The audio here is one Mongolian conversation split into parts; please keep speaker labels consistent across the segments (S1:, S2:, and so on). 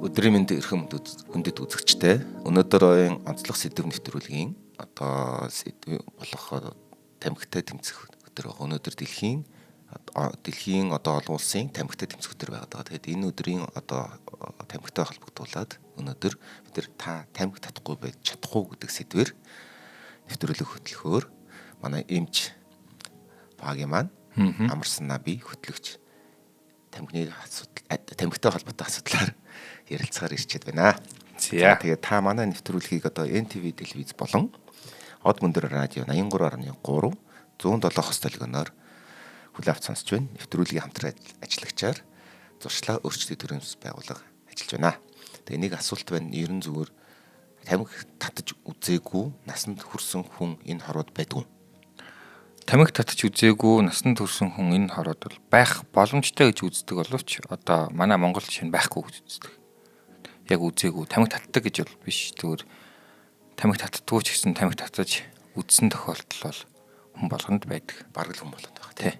S1: Өдрийн мэнд эрхэм хүндэт үзэгчтэй. Өнөөдөр оюун онцлог сэдв нэвтрүүлгийн сэдв болох тамхитай тэмцэх өдөр байгаа. Өнөөдөр дэлхийн олон улсын тамхитай тэмцэх өдөр байгаа. Тэгэхээр энэ өдрийн тамхитай холбогдуулаад өнөөдөр бид та тамхи татахгүй байж чадахгүй гэдэг сэдвээр нэвтрүүлэг хөтлөхөөр манай эмч багийн маань амарсан наби хөтлөгч тамхитай холбоотой асуудлаар ярилцахаар ирчээд байна.
S2: За
S1: тэгээд та манай нэвтрүүлгийг NTV телевиз болон Од мөндөр радио 83.3 107 хос толгоноор хүлээ авч сонсч байна. Нэвтрүүлгийн хамтран ажиллагчаар зуршлаа өөрчлөлт төрөмс байгууллага ажиллаж байна. Тэгээ нэг асуулт байна. Ер нь зүгээр тамхи татаж үзээгүй насанд хүрсэн хүн энэ хорвоод байдгүй.
S2: тамхи татаж үзээгүй насанд хүрсэн хүн энэ хорвоод бол байх боломжтой гэж үздэг боловч одоо манай Монголд шинэ байхгүй гэж үздэг. Яг үзээгүй тамхи татдаг гэж бол биш. Зүгээр тамхи татдаггүй ч гэсэн тамхи татаж үзсэн тохиолдол бол хүн болгонд байдаг.
S1: Бараг л хүн болгонд байгаа
S2: Тий.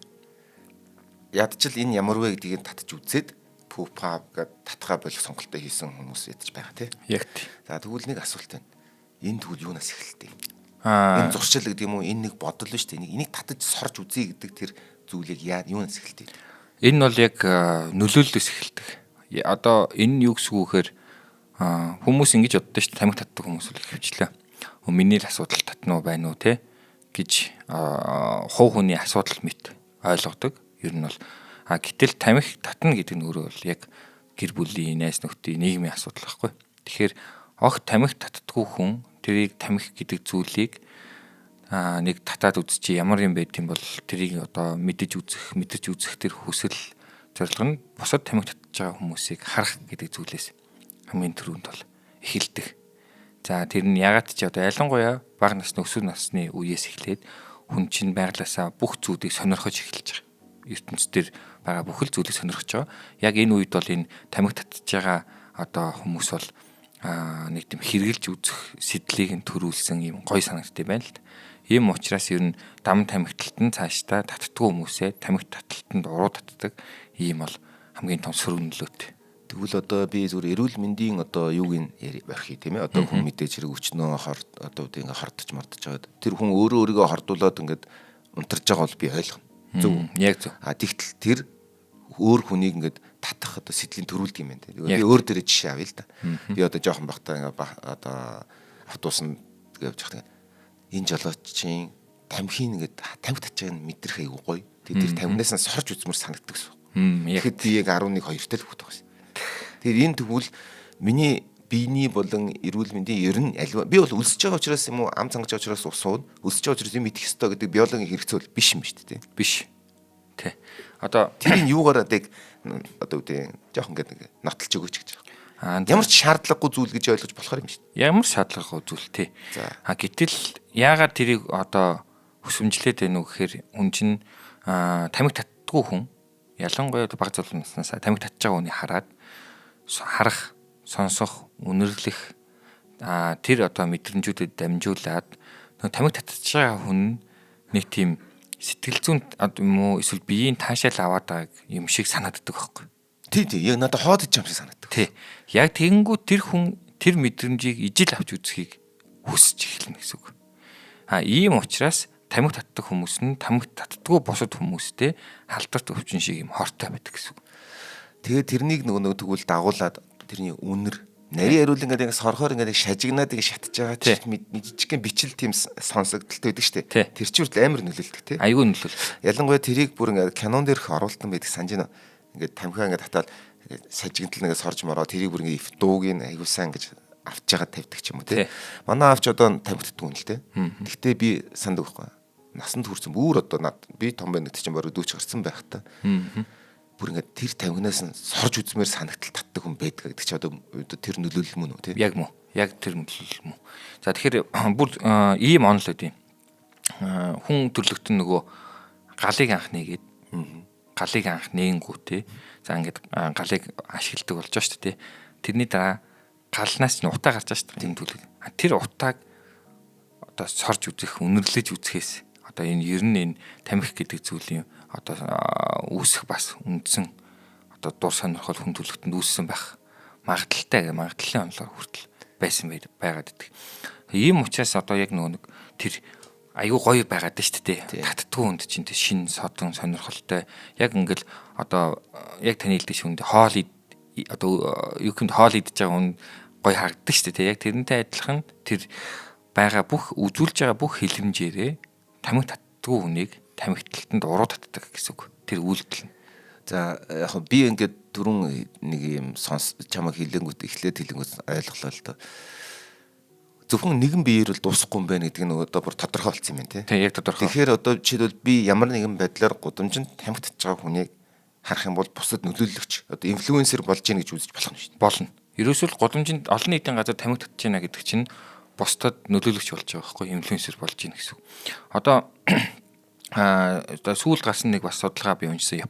S1: Ядчил энэ ямар вэ гэдгийг татаж үзээд пупа гэдэг татгаа болох сонголтоо хийсэн хүмүүс ядч байгаа тий.
S2: Яг тий.
S1: За тэгвэл нэг асуулт байна. Энэ тэгвэл юунаас эхэлдэг?
S2: Энэ
S1: зуршил гэдэг юм уу? Энэ нэг бодол нь шүү дээ. Энийг татаж сорж үзье гэдэг тэр зүйлийг юунаас эхэлдэг?
S2: Энэ бол яг нөлөөллөөс эхэлдэг. Одоо энэ юу гэсэн үг вэхээр хүмүүс ингэж боддог шүү дээ. Тамхи татдаг хүмүүс л хөвчлээ. Миний л асуудал татна уу байна уу те гэж хувь хүний асуудал мэт ойлгодог. Ер нь бол гэтэл тамхи татна гэдэг нь өөрөө бол яг гэр бүлийн найз нөхдийн нийгмийн асуудал байхгүй. Тэгэхээр огт тамхи татдаггүй хүн тэрийг тамхи гэдэг зүйлийг нэг татаад үзчихээ ямар юм байд юм бол тэрийг одоо мэдэж үзэх тэр хүсэл зорилго нь бусад тамхи татж байгаа хүмүүсийг харах гэдэг зүйлээс хамгийн түрүүнд бол эхэлдэг. За тэр нь ягаад ч одоо ялангуяа бага насны өсвөр насны үеэс эхлээд хүн чинь байглаасаа бүх зүйлийг сонирхож эхэлж байгаа. ертөнцийн байгаа бүхэл зүйлийг сонирхож байгаа. Яг энэ үед бол энэ тамхи татж байгаа одоо хүмүүс бол нэг тийм хэрглэж үзэх сэдлийг нь төрүүлсэн юм гой санагдтай байна л да. Ийм учраас ер нь дам тамхиталтан цаашдаа татдаггүй хүмүүсээ тамхи таталтанд уруу татдаг ийм бол хамгийн том сөрөг нөлөөтэй.
S1: Тэгвэл одоо би зүгээр эрүүл мэндийн юуг нь барих тийм ээ. Одоо хүн мэдээж хэрэг өчнөө ингээ хортож мартаж байгаа. Тэр хүн өөрийгөө хордуулад ингээд унтарч байгаа бол би ойлгоно. Зөв.
S2: Яг зөв.
S1: Тэгтэл тэр өөр хүнийг ингээд татах сэдлийн төрүүлдэг юм байна. Би өөр дээрээ жишээ авъя л да. Би жоохон бахтаа ингээ автобусанд явж байгаа. Энэ жолоочийн тамхины ингээд тамхи татж байгааг мэдрэх айгуу гоё. Тэр тамхинаас нь сорж үзмэр санагддаг гэсэн. Тэгэхэд би яг 11 2 тэл хөвт байгаа. Тэгэхээр энэ тэгвэл миний биений болон эрүүл мэндийн ер нь альва би бол өлсөж байгаа учраас юм уу ам цангаж байгаа учраас усууд өлсөж байгаа учраас юм идэх ёстой гэдэг биологийн хэрэгцээ бол биш юм шүү дээ.
S2: Биш. Тэ. Одоо
S1: тэрийг юугаар үгүй жоохон ингээд нотолж өгөөч гэж байгаа. Ямар ч шаардлагагүй зүйл гэж ойлгож болохоор юм шүү дээ.
S2: Ямар шаардлагагүй зүйл те. Гэтэл яагаад тэрийг хүсэмжлээд байна уу гэхээр хүн чинь тамхи татдаггүй хүн ялангуяа бага зовлон наснаас тамхи татж байгаа хүнийг харах, сонсох, үнэрлэх тэр мэдрэмжүүдэд дамжуулаад тамхи татж байгаа хүн нэг тийм сэтгэл зүйн юм уу эсвэл биеийн таашаал аваад байгаа юм шиг санагддаг байхгүй.
S1: Тий. Яг надад хоодж юм шиг санагддаг.
S2: Тий. Яг тэгэнгүүт тэр хүн тэр мэдрэмжийг ижил авч үзхийг хүсэж эхэлнэ гэсэн үг. Ийм учраас тамхи татдаг хүмүүс нь тамхи татдаггүй бусад хүмүүстэй халдварт өвчин шиг юм хортой байдаг гэсэн үг.
S1: Тэгээд тэрнийг нөгөө тэгвэл дагуулад тэрний үнэр нарийн хариул ингээд сорхоор ингээд шажигнаад шатж байгаа чинь жижигхэн бичил тийм сонсогдолтой байдаг шүү дээ. Тэр чинь хүртэл амар нөлөөлдөг тий.
S2: Айгүй нөлөөл.
S1: Ялангуяа тэрийг бүр ингээд кинон дээрх оруулалтан байдаг санаж байна. Ингээд тамхиа ингээд татаад сажигнал нэгээ сорж мороо тэрийг бүр ингээд дуугийн айгуусаа ингээд авч жагаад тавьдаг ч юм уу тий. Манай авч тамхи татдаг юм л тий. Гэхдээ би санд өгөхгүй. Насанд хүрсэн бүр би том байна гэдэг чинь баруун 40 гарсан байх та. Бүр ингээд тэр тамхинаас нь сорж үзмээр санагдтал татдаг хүн байдаг гэдэг чи тэр нөлөөлөл мөн үү тий? Яг
S2: мөн. Яг тэр нөлөөлөл мөн. За тэгэхээр бүр ийм онол үгүй. Хүн төрлөختөн нөгөө галыг анх нээгээд галыг анх нээнгүү тий. За ингээд галыг ашигладаг болж байгаа шүү дээ тий. Тэрний дараа галнаас нь утаа гарч байгаа шүү дээ тэмдүүлэг. Тэр утааг сорж үзэх, үнэрлэж үзэхээс энэ ер нь энэ тамхи гэдэг зүйлийн үүсэх бас үндсэн дур сонирхол хүн төрөлхтөнд үүссэн байх магадлалын онолоор хүртэл байсан байгаад идэг. Ийм учраас одоо яг нэг тэр аюу гоё байгаад шүү дээ. Татдгүй хүнд чинь тэр шин содон сонирхолтой. Яг ингээл одоо яг таны хэлдэг шиг хоол одоо юу гэмт хоол идж байгаа хүн гоё харагддаг шүү дээ. Яг тэрнтэй адилхан тэр байгаа бүх үзүүлж байгаа бүх хэлэмжээрээ тамхи татдгүй хүнийг тамхиталтанд уруу татдаг гэсэн үг. Тэр үйлдэл нь.
S1: За яг би ингээд түрүүн нэг юм чамаг хэлэнгүүт эхлээд хэлэнгүүт ойлголоо л доо. Зөвхөн нэгэн биеэр л дуусахгүй юм байна гэдэг нь одоо бүр тодорхой болсон юм байна
S2: тий. Яг тодорхой.
S1: Тэгэхээр одоо жишээлбэл би ямар нэгэн байдлаар гудамжинд тамхи татж байгаа хүнийг харах юм бол бусад нөлөөлөгч одоо инфлюенсер болж гин гэж үзэж болох нь шүү дээ.
S2: Болно. Ерөөсөө гудамжинд олон нийтийн газар тамхи татж байна гэдэг чинь бусдад нөлөөлөгч болж байгаа байхгүй инфлюенсер болж гин гэсэн. Одоо сүүлд гарсан нэг бас судалгаа би уншсан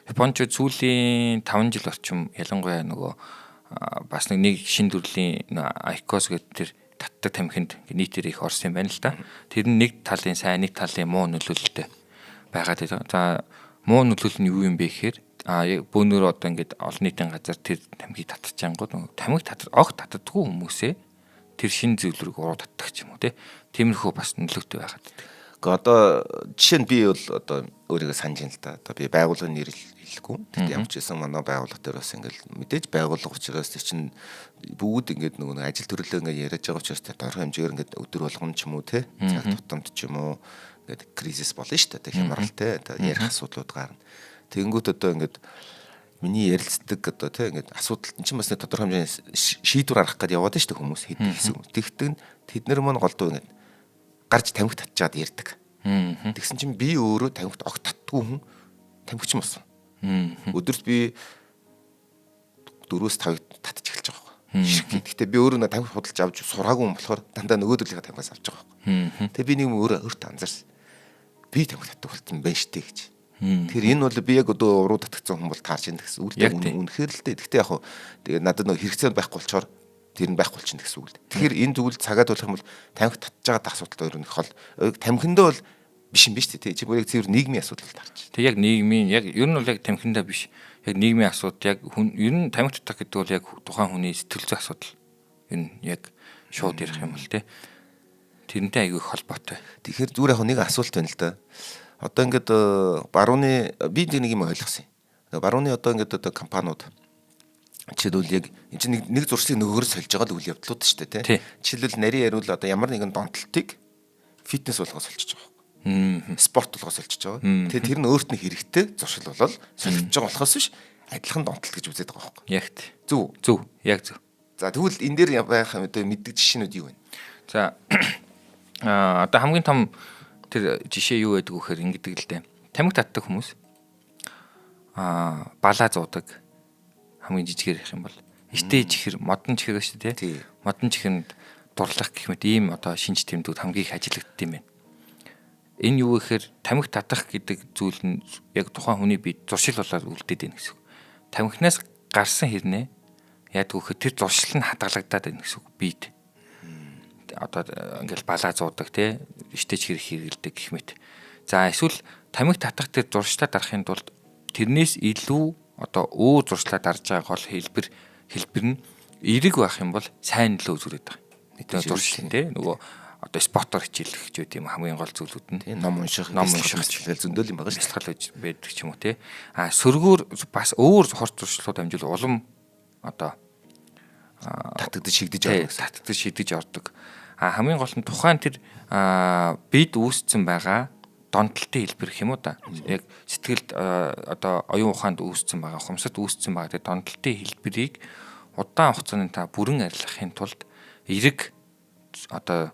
S2: Япончууд сүүлийн 5 жил орчим ялангуяа нөгөө бас нэг шин төрлийн айкос гэдэг тэр татдаг тамхинд нийтээр их орсон юм байна л да. Тэр нь нэг талын сайн, нэг талын муу нөлөөлөлтэй байгаад байна. За муу нөлөөлөл нь юу юм бэ гэхээр бөөнөр одоо ингээд олон нийтийн газар тэр тамхиг татчихангууд тамхиг татдаггүй хүмүүсээ тэр шин зөвлөрөг уруу татдаг ч юм уу тиймэрхүү бас нөлөөтэй байгаад байна.
S1: Одоо жишээ нь би бол одоо өөрийгөө санаж ин л да. Одоо би байгууллагын нэр хэлэхгүй. Тэгтээ ямар ч байсан манай байгууллага дээр бас ингээл мэдээж байгууллага учраас чинь бүгд ингээд нөгөө ажил төрлөө ингээд яриад байгаа учраас тодорхой хэмжээгээр ингээд өдөр болгоно ч юм уу цаг тутамд ч юм уу ингээд кризис болно шүү дээ. Хямрал одоо ярих асуудлууд гарна. Тэгэнгүүт одоо ингээд миний ярилцдаг одоо ингээд асуудал чинь бас тодорхой хэмжээний шийдвэр гаргах гээд яваад шүү дээ хүмүүс хэд гэсэн. Тэгтэн тэд нар маань голдуу ингээд гарч тамхи татчаад ярьдаг. Тэгсэн чинь би өөрөө тамхит огт татдгүй хүн тамхич юм болсон. Өдөрт би 4-5 татчих эхэлж байгаа байхгүй. Гэхдээ би өөрөө тамхи худалдаж авч сураагүй юм болохоор дандаа нөгөөдөлийнхээ тамхиас авч байгаа байхгүй. Тэгээ би нэг өөрөө өөртөө анзаарсан. Би тамхи татдаг болсон байна штэ гэж. Тэгэхээр энэ бол би яг одоо уруу татгцсан хүн бол таарч ийн гэсэн үлдээ үнэхээр л дээ. Гэхдээ яг хуу тэгээ надад нөгөө хэрэгцээ байхгүй болчоор тэр нь байхгүй болчихно гэсэн үг л. Тэгэхээр энэ зүйл цагаад болох юм бол тамхи татж байгаа асуудал өөр нэг хол тамхиндаа бол биш юм биш тий. Чи бүр яг зөвхөн нийгмийн асуудал таарч.
S2: Тэг яг нийгмийн яг ер нь бол яг тамхиндаа биш. Яг нийгмийн асуудал яг хүн ер нь тамхи татах гэдэг бол яг тухайн хүний сэтгэл зүйн асуудал. Энэ яг шууд ярих юм бол тий. Тэрнтэй аягүй их холбоотой.
S1: Тэгэхээр зүгээр яг нэг асуулт байна л да. Одоо ингээд барууны би нэг юм ойлгосон юм. Барууны одоо ингээд одоо компаниуд жишээлбэл яг энэ чинь нэг зуршлыг нөгөөр сольж байгаа л үйл явдлууд шүү дээ тий. Жишээлбэл нарийн яриул одоо ямар нэгэн донтолтыг фитнес болгоо сольж байгаа байхгүй. Спорт болгоо сольж байгаа. Тэгээ тэр нь өөрт нь хэрэгтэй зуршил болол солигдож байгаа болохоос биш адилхан донтолт гэж үзээд байгаа байхгүй.
S2: Яг
S1: зөв.
S2: Яг зөв.
S1: За тэгвэл энэ дээр байх одоо мэддэг жишээнүүд юу вэ?
S2: За одоо хамгийн том тэр жишээ юу байдаг вэхээр ингэдэг л дээ. Тамхи татдаг хүмүүс балаа зуудаг хамгийн жижигээр ярих юм бол эртээ чихэр модон чихэр шүү дээ тий. Модон чихэнд дурлах гэх мэт ийм одоо шинж тэмдгүүд хамгийн их ажиглагддаг юм байна. Энэ юу гэхээр тамхи татах гэдэг зүйл нь яг тухайн хүний бие зуршил болоод үлдээд байна гэсэн үг. Тамхинаас гарсан хэрнээ яадаг вэхээр тэр зуршил нь хадгалагдаад байна гэсэн үг биед. Одоо ингээл балаа зуудаг тий эртээ чихэр хэрэгэлдэг гэх мэт. За эсвэл тамхи татах тэр зуршлаа дарахын тулд тэрнээс илүү одоо өөр зуршлаа дарж байгаа гол хэлбэр нь эерэг байх юм бол сайн нөлөө үзүүлээд байгаа. Мэдээ зуршил тий нөгөө одоо спортоор хичээлэх гэж байт юм хамгийн гол зүйлүүд нь
S1: ном унших хичээл зөндөл юм байгаа
S2: шүү дээ. Байдаг ч юм уу тий. Сөргөөр бас өөр хорт зуршлууд амжуул улам одоо татагдаж шигдэж ордог. Хамгийн гол нь тухайн тэр бид үүсцэн байгаа донтолтын хэлбэр гэх юм уу да. Яг сэтгэлд одоо оюун ухаанд үүсцэн байгаа, хумсад үүсцэн байгаа тэр донтолтын хэлбэрийг удаан хугацаанд та бүрэн арилгахын тулд эерэг одоо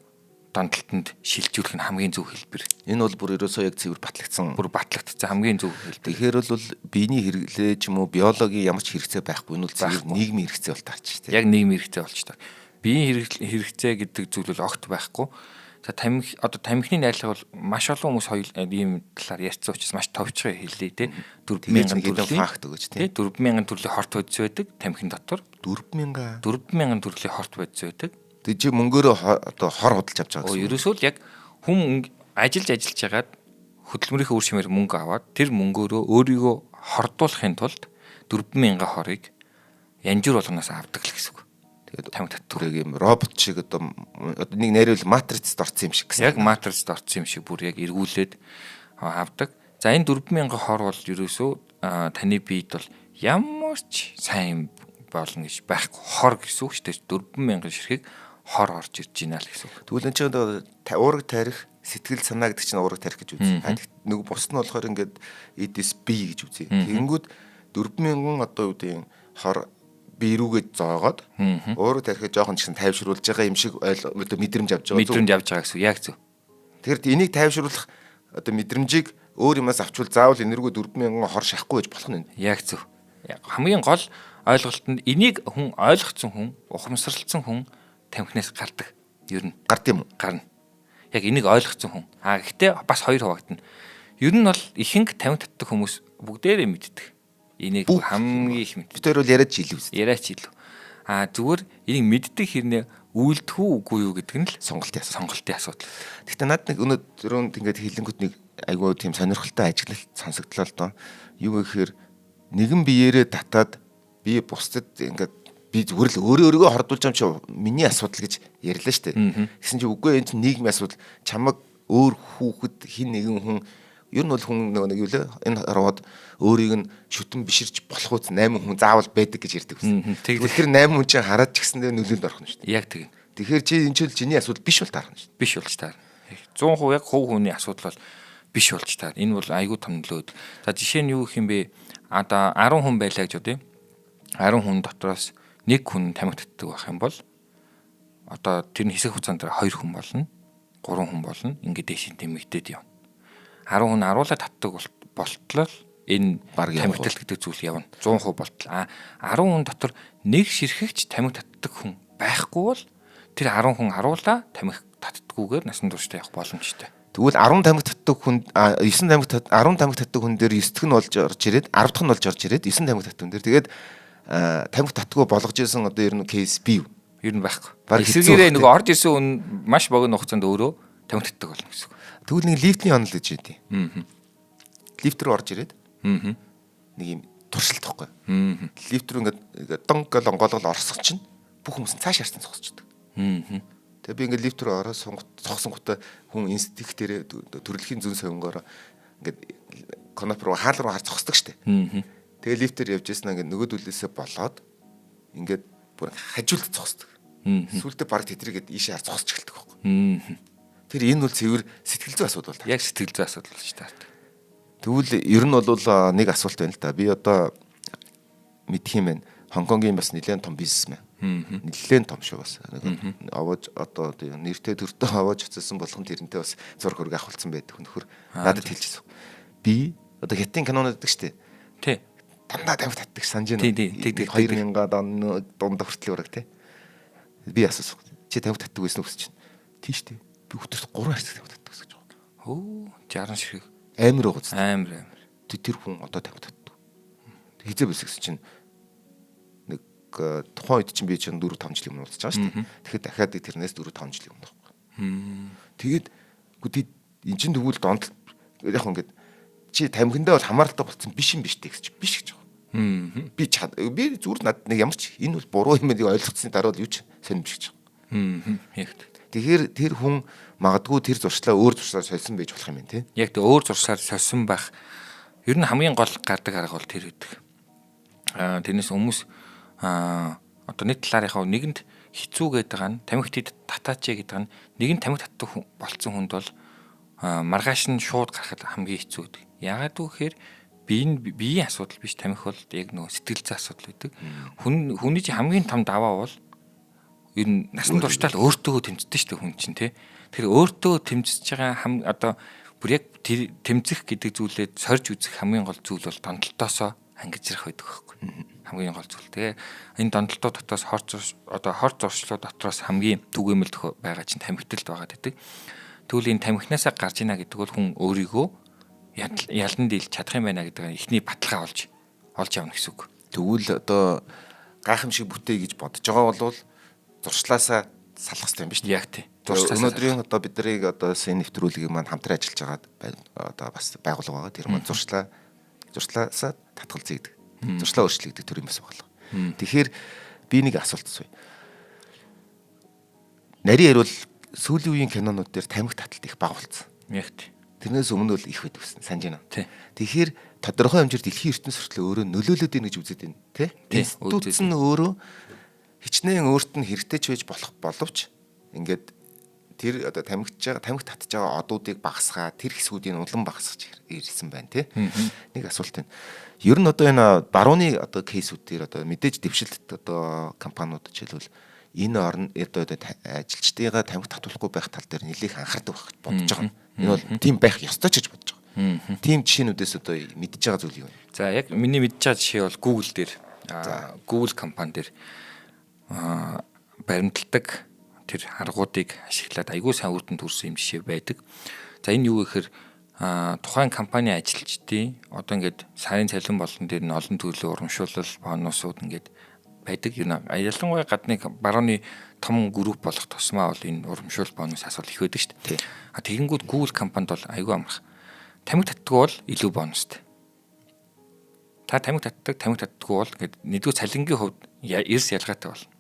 S2: донтолтонд шилжүүлэх нь хамгийн зөв хэлбэр.
S1: Энэ бол бүр ерөөсөө яг цэвэр батлагдсан
S2: хамгийн зөв хэлбэр.
S1: Тэгэхээр бол биений хэрэглээ ч юм уу биологийн ямар ч хэрэгцээ байхгүй нь бол цэвэр нийгмийн хэрэгцээ бол таарч шүү дээ.
S2: Яг нийгмийн хэрэгцээ болж таа. Биеийн хэрэгцээ гэдэг зүйл бол огт байхгүй. За тамхины найрлагыг бол маш олон хүмүүс ийм талаар ярьсан учраас маш товчхон хэллээ те.
S1: 4,000 гэдэг факт өгөөч
S2: те. 4,000 төрлийн хорт бодис байдаг тамхин дотор.
S1: 4,000
S2: төрлийн хорт бодис байдаг.
S1: Тэг чи мөнгөөрөө одоо хор худалж авч байгаа
S2: гэсэн. Ерөөсөө л яг хүн ажиллаж ягаад хөдөлмөрийнхөө үр шимээр мөнгө аваад тэр мөнгөөрөө өөрийгөө хордуулахын тулд 4,000 хорыг янжуур болгоноос авдаг л гэсэн үг.
S1: Тэгээд
S2: тамхи татдаг.
S1: бүр яг юм робот шиг одоо нэг найруулал матрицд орсон юм шиг гэсэн.
S2: Яг матрицд орсон юм шиг бүр яг эргүүлээд авдаг. За энэ 4000 хор бол ерөөсөө таны биед бол ямар ч сайн болно гэж байхгүй. Хор гэсэн үг шүү дээ. 4000 ширхэг хор орж ирж байна л гэсэн үг.
S1: Тэгвэл энэ чинь уураг тарих, сэтгэл санаа гэдэг чинь уураг тарих гэж үзье. Нэг бус нь болохоор ингээд эдэс би гэж үзье. Тэгэнгүүт 4000 одоо юу гэдэг хор би рүүгээ зоогоод уураг тарихыг жоохон ч гэсэн тайвшруулж байгаа юм шиг мэдрэмж авч байгаа.
S2: Мэдрэмж авч байгаа гэсэн үг. Яг зөв.
S1: Тэгэхээр энийг тайвшруулах одоо мэдрэмжийг өөр юмас авчвал заавал энэргүү 4000 хор шахахгүй гэж болох нь.
S2: Яг зөв. Хамгийн гол ойлголтод энийг хүн ойлгоцсон хүн, ухамсарлалцсан хүн тамхинаас гардаг. Ер нь
S1: гард юм уу?
S2: Гарна. Яг энийг ойлгоцсон хүн. Гэхдээ бас хоёр хуваагдана. Ер нь бол ихэнх тамхи татдаг хүмүүс бүгдээрээ мэддэг. Энийг хамгийн их мэддэг.
S1: Бид хоёр бол яриач илүү үст.
S2: Яриач илүү. Зүгээр энийг мэддэг хэрнээ үйлдэх үү үгүй юу гэдэг нь л сонголтын асуудал.
S1: Гэхдээ над нэг өнөөдөр ингээд хилэнгүүд нэг айгүй тийм сонирхолтой ажиглалт сонсогдлоо л доо. Юу гэхээр нэгэн биеэрээ татаад би бусдад ингээд би зүгээр л өөрийгөө хордуулж байгаа юм чи миний асуудал гэж ярьлаа шүү дээ. Гэсэн чи үгүй энэ чинь нийгмийн асуудал. Чамаг өөр хүүхэд хин нэгэн хүн ер нь бол хүн нэг юу лээ энэ ороод өөрийг нь шүтэн биширч болох үс 8 хүн заавал байдаг гэж ярьдаг гэсэн. Тэгэхээр 8 хүн чинь хараад ч гэсэндээ нөлөөнд орох нь шүү дээ.
S2: Яг тийм.
S1: Тэгэхээр чи энэ чинь чиний асуудал биш бол таарна шүү дээ.
S2: Биш болж таарна. 100% яг хувь хүний асуудал бол биш болж таарна. Энэ бол айгүй том нөлөөд. За жишээ нь юу гэх юм бэ? Одоо 10 хүн байлаа гэж бодъё. 10 хүн дотроос нэг хүн тамхи татдаг байх юм бол одоо тэр нь хэсэг хугацаанд 2 хүн болно, 3 хүн болно. Ингээд дэшин тэмэгдээд явна. 10 хүн аруулаад татдаг болтлоо энэ тамхитал гэдэг зүйл явна. 100% болтол. 10 хүн дотор нэг ширхэгч тамхи татдаг хүн байхгүй бол тэр 10 хүн аруулаа тамхи татдаггүйгээр насан туршдаа явах боломжтой.
S1: Тэгвэл 10 тамхи татдаг хүн 9 тамхи 10 тамхи татдаг хүн дээр 9 дахь нь болж орж ирээд 10 дахь нь болж орж ирээд 9 тамхи татдаг хүн дээр тэгээд тамхи татдаггүй болгож ирсэн одоо ер нь кейс бий.
S2: Ер нь байхгүй. Эсвэргээрээ нөгөө орж ирсэн хүн маш богино хугацаанд өөрөө тамхи татдаг болно гэсэн үг.
S1: Тэгвэл нэг лифтний онол гэж байдیں۔ Лифт рүү орж ирээд нэг юм туршилт тахгүй. Лифт рүү ингээд донг онгоолгол орсох чинь бүх хүмүүс цааш харсан зогсчихдаг. Тэгээ би ингээд лифт рүү ороод цогсон гутаа хүн инстинктээр төрөлхийн зүн сонгоор ингээд коноп руу хаал руу хар зогсдог штэ. Тэгээ лифтээр явж яснаа ингээд нөгөөдөлөөсөө болоод ингээд бүр хажуулт зогсдог. Сүүлдээ баг тэтрийгээд ийшээ хар зогсч эхэлдэг байхгүй. Тэр энэ бол цэвэр сэтгэл зүйн асуудал та.
S2: Яг сэтгэл зүйн асуудал шүү дээ.
S1: Тэгвэл ер нь бол нэг асуулт байна л да. Би одоо мэдх юм байна. Хонконгийн бас нэлээд том бизнесмен. Нэлээд том шүү бас. Аваж одоо нэртэй төртөө аваж очсон болгон тэрнтэй бас зураг хөрөг авахулсан байдаг. Хөнөхөр надад хэлчихсэн. Би одоо хятадын кинонод гэдэг штеп.
S2: Тий.
S1: Дандаа тамхи татдаг санаж байна. 2000-аад оны дунд хүртэл ураг тий. Би асуусан. Чи тамхи татдаг байсан уу гэж чинь. Тийш тий. Би өдөрт 3 хэсэг тамхи татдаг гэж байна.
S2: Хөө 60 ширхэг.
S1: Амар уу гэж.
S2: Амар.
S1: Тэр хүн одоо тамхи татдаг. Хизээ бэсгс чинь нэг тухайн үед чинь би чинь 4-5 жилийн өмнө уулзж байгаа шүү дээ. Тэгэхээр дахиад тэрнээс 4-5 жилийн өмнө байхгүй. Тэгээд эн чинь тэгвэл донд яг ингээд чи тамхиндаа бол хамааралтай болсон биш юм биш тэгс чи биш гэж байгаа. Би зүгээр над нэг ямар ч энэ бол буруу юм нэг ойлгоцсны дараа л юу ч сонирм биш гэж байгаа.
S2: Яг.
S1: Тэгэхээр тэр хүн магадгүй тэр зуршлаа өөр зуршлаар сольсон байж болох юм байна тий.
S2: Яг тэр өөр зуршлаар сольсон байх. Ер нь хамгийн гол гардаг арга бол тэр үүдэг. Тэрнээс хүмүүс одоо нэг талаарынхаа нэгэнд хэцүү гэдэг нь тамхитд татаач гэдэг нь нэгэн тамхи татдаг болцсон хүнд бол маргааш нь шууд гарахад хамгийн хэцүү гэдэг. Яагаад гэвэл биеийн асуудал биш тамхи бол яг нөгөө сэтгэл зүйн асуудал байдаг. Хүний чинь хамгийн том даваа бол ер нь насан туршдаа л өөртөө тэмцдэг шүү дээ хүн чинь тий. Тэр өөртөө тэмцэж байгаа одоо бүр яг тэр тэмцэх гэдэг зүйлээ сорж үзэх хамгийн гол зүйл бол донтолтоосоо ангижрах байдаг байхгүй. Хамгийн гол зүйл. Тэгээ энэ донтолтоо дотроос хор зуршлуу дотроос хамгийн түгээмэл байгаа чинь тамхиталд байгаа гэдэг. Тэгвэл энэ тамхинасаа гарч ийна гэдэг бол хүн өөрийгөө ялан дийлж чадах юм байна гэдэг ихний баталгаа олж явна гэсэн үг.
S1: Тэгвэл одоо гайхамшиг бүтээй гэж бодож байгаа бол зуршлаасаа салах хэрэгтэй юм биш үү?
S2: Яг тий.
S1: Өнөөдрийн одоо биднийг одоо сэн нэвтрүүлгийг маань хамтран ажиллаж байгаа одоо бас байгууллага байгаа. Тэр маань зуршлаасаа татгалзъя гэдэг. Зуршлаа өөрчлөлт гэдэг төр юм бас байна. Тэгэхээр би нэг асуулт асууя. Нарийн ярил сүүлийн үеийн кинонууд дээр тамхи таталт их бага болсон.
S2: Яг тий.
S1: Тэрнээс өмнө бол их байдаг гэсэн санаж байна.
S2: Тий.
S1: Тэгэхээр тодорхой хэмжээр дэлхийн ертөнц хүртэл өөрөө нөлөөлөд ийн гэж үзээд байна, тий? Институт нь өөрөө хичнээн өөрт нь хэрэгтэй ч байж болох боловч ингээд тэр одоо тамхи татж байгаа одуудыг багасгаа, тэр хэсгүүдийн улам багасгаж ирсэн байна, тий? Нэг асуулт байна. Ер нь одоо энэ барууны одоо кейсүүдээр одоо мэдээж дэвшилт одоо компаниуд жишээлбэл энэ орн одоо ажилчдыгаа тамхи татуулахгүй байх тал дээр нэлээд анхаардаг байх бодож байгаа. Энэ бол тийм байх ёстой ч гэж бодож байгаа. Тийм жишээнүүдээс одоо мэдж байгаа зүйл юу вэ?
S2: За яг миний мэдж байгаа жишээ бол Google дээр Google компани дээр баримталдаг тэр аргуудыг ашиглаад аягүй сайн үр дүнд хүрсэн юм жишээ байдаг. За энэ юу гэхээр тухайн компани ажилчдын одоо ингээд сарын цалин болон дээр нь олон төрлийн урамшуулал бонусууд ингээд байдаг. Ялангуяа гадны барууны том групп болох тусмаа бол энэ урамшуул бонус асуудал их байдаг шүү дээ. Тэгэнгүүт Google компанид бол аягүй амрах. Тамхи татдаг бол илүү бонустай. Та тамхи татдаггүй бол ингээд нэгдүгээр цалингийн хувьд эрс ялгаатай болно.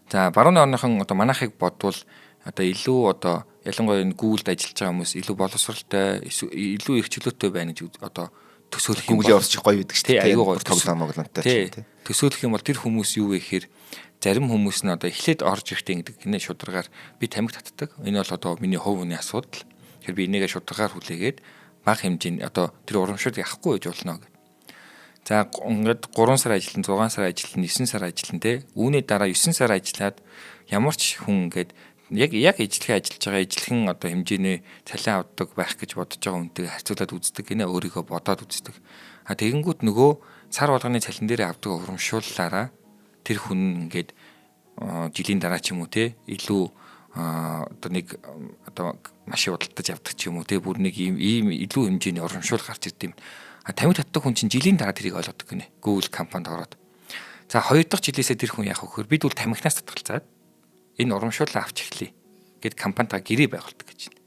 S2: За барууны орныхон одоо манайхыг бодвол одоо илүү одоо ялангуяа энэ Google-д ажиллаж байгаа хүмүүс илүү боловсралтай, илүү их чөлөөтэй байна гэж одоо төсөөлөх юм
S1: бол явуулчих гоё байдаг шүү дээ.
S2: Аягүй гоё
S1: тоглоомтой
S2: тийм. Төсөөлөх юм бол тэр хүмүүс юу вэ гэхээр зарим хүмүүс нь одоо эхлээд орж ирэхдээ ингэдэг гинэ шударгаар би тамхи татдаг. Энэ бол одоо миний хувь хүний асуудал. Тэгэхээр би энийгээ шударгаар хүлээгээд бага хэмжээний одоо тэр урамшуулыг авахгүй байж болно гэх. За ингээд 3 сар ажиллана, 6 сар ажиллана, 9 сар ажиллана те. Үүний дараа 9 сар ажиллаад ямар ч хүн ингээд яг ижлэхэн ажиллаж байгаа ижлэхэн одоо хэмжээний цалин авдаг байх гэж бодож байгаа хүнтэй харьцуулаад үздэг гинэ өөрийгөө бодоод үздэг. Тэгэнгүүт нөгөө сар болгоны цалин дээр авдаг урамшууллаараа тэр хүн ингээд жилийн дараа ч юм уу те илүү одоо нэг одоо машин худалдаж авдаг ч юм уу те бүр нэг ийм илүү хэмжээний урамшуул гарч ирд юм. Тамхи татдаг хүн чинь жилийн дараа тэрийг ойлгодог гинэ. Google компанид ороод. За 2 дахь жилээсээ тэр хүн яах вэ гэхээр бид бол тамхинаас татгалзаад энэ урамшууллаа авч эхлэе гэд компанитаа гэрээ байгуулдаг гэж байна.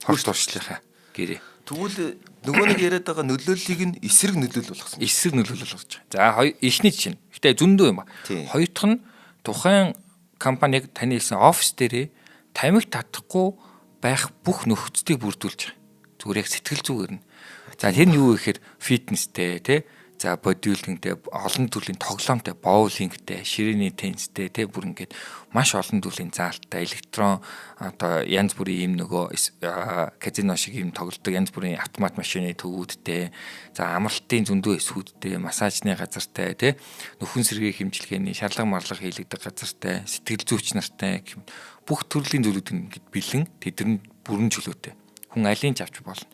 S2: Хорш туршлахаа гэрээ.
S1: Тэгвэл нөгөө нэг яриад байгаа нөлөөллийг нь эсрэг нөлөөлөл болгосон.
S2: Эсрэг нөлөөлөл болгож байгаа. За эхний жишээ нь. Гэтэ зөндөө юм ба. Хоёр дахь нь тухайн компани яг таны хэлсэн офис дээрээ тамхи татахгүй байх бүх нөхцөлийг бүрдүүлж байгаа. Зүгээр яг сэтгэл зүгээр нь. За тэр нь юу гэхээр фитнестэй тий. За бодибилдингтэй, олон төрлийн тоглоомтой, боулингтэй, ширээний теннистэй тий бүр ингээд маш олон төрлийн заалттай, электрон одоо янз бүрийн ийм нөгөө казино шиг ийм тоглодог янз бүрийн автомат машины төвүүдтэй, за амралтын зөндөө эсвүүдтэй, массажны газартай тий нөхөн сэргийн хэмжлэгээний шарлага марлага хийлэгдэх газартай, сэтгэл зүйч нартай бүх төрлийн зүйлүүд ингээд бэлэн тэдний бүрэн чөлөөтэй. Хүн алийг ч авч болно.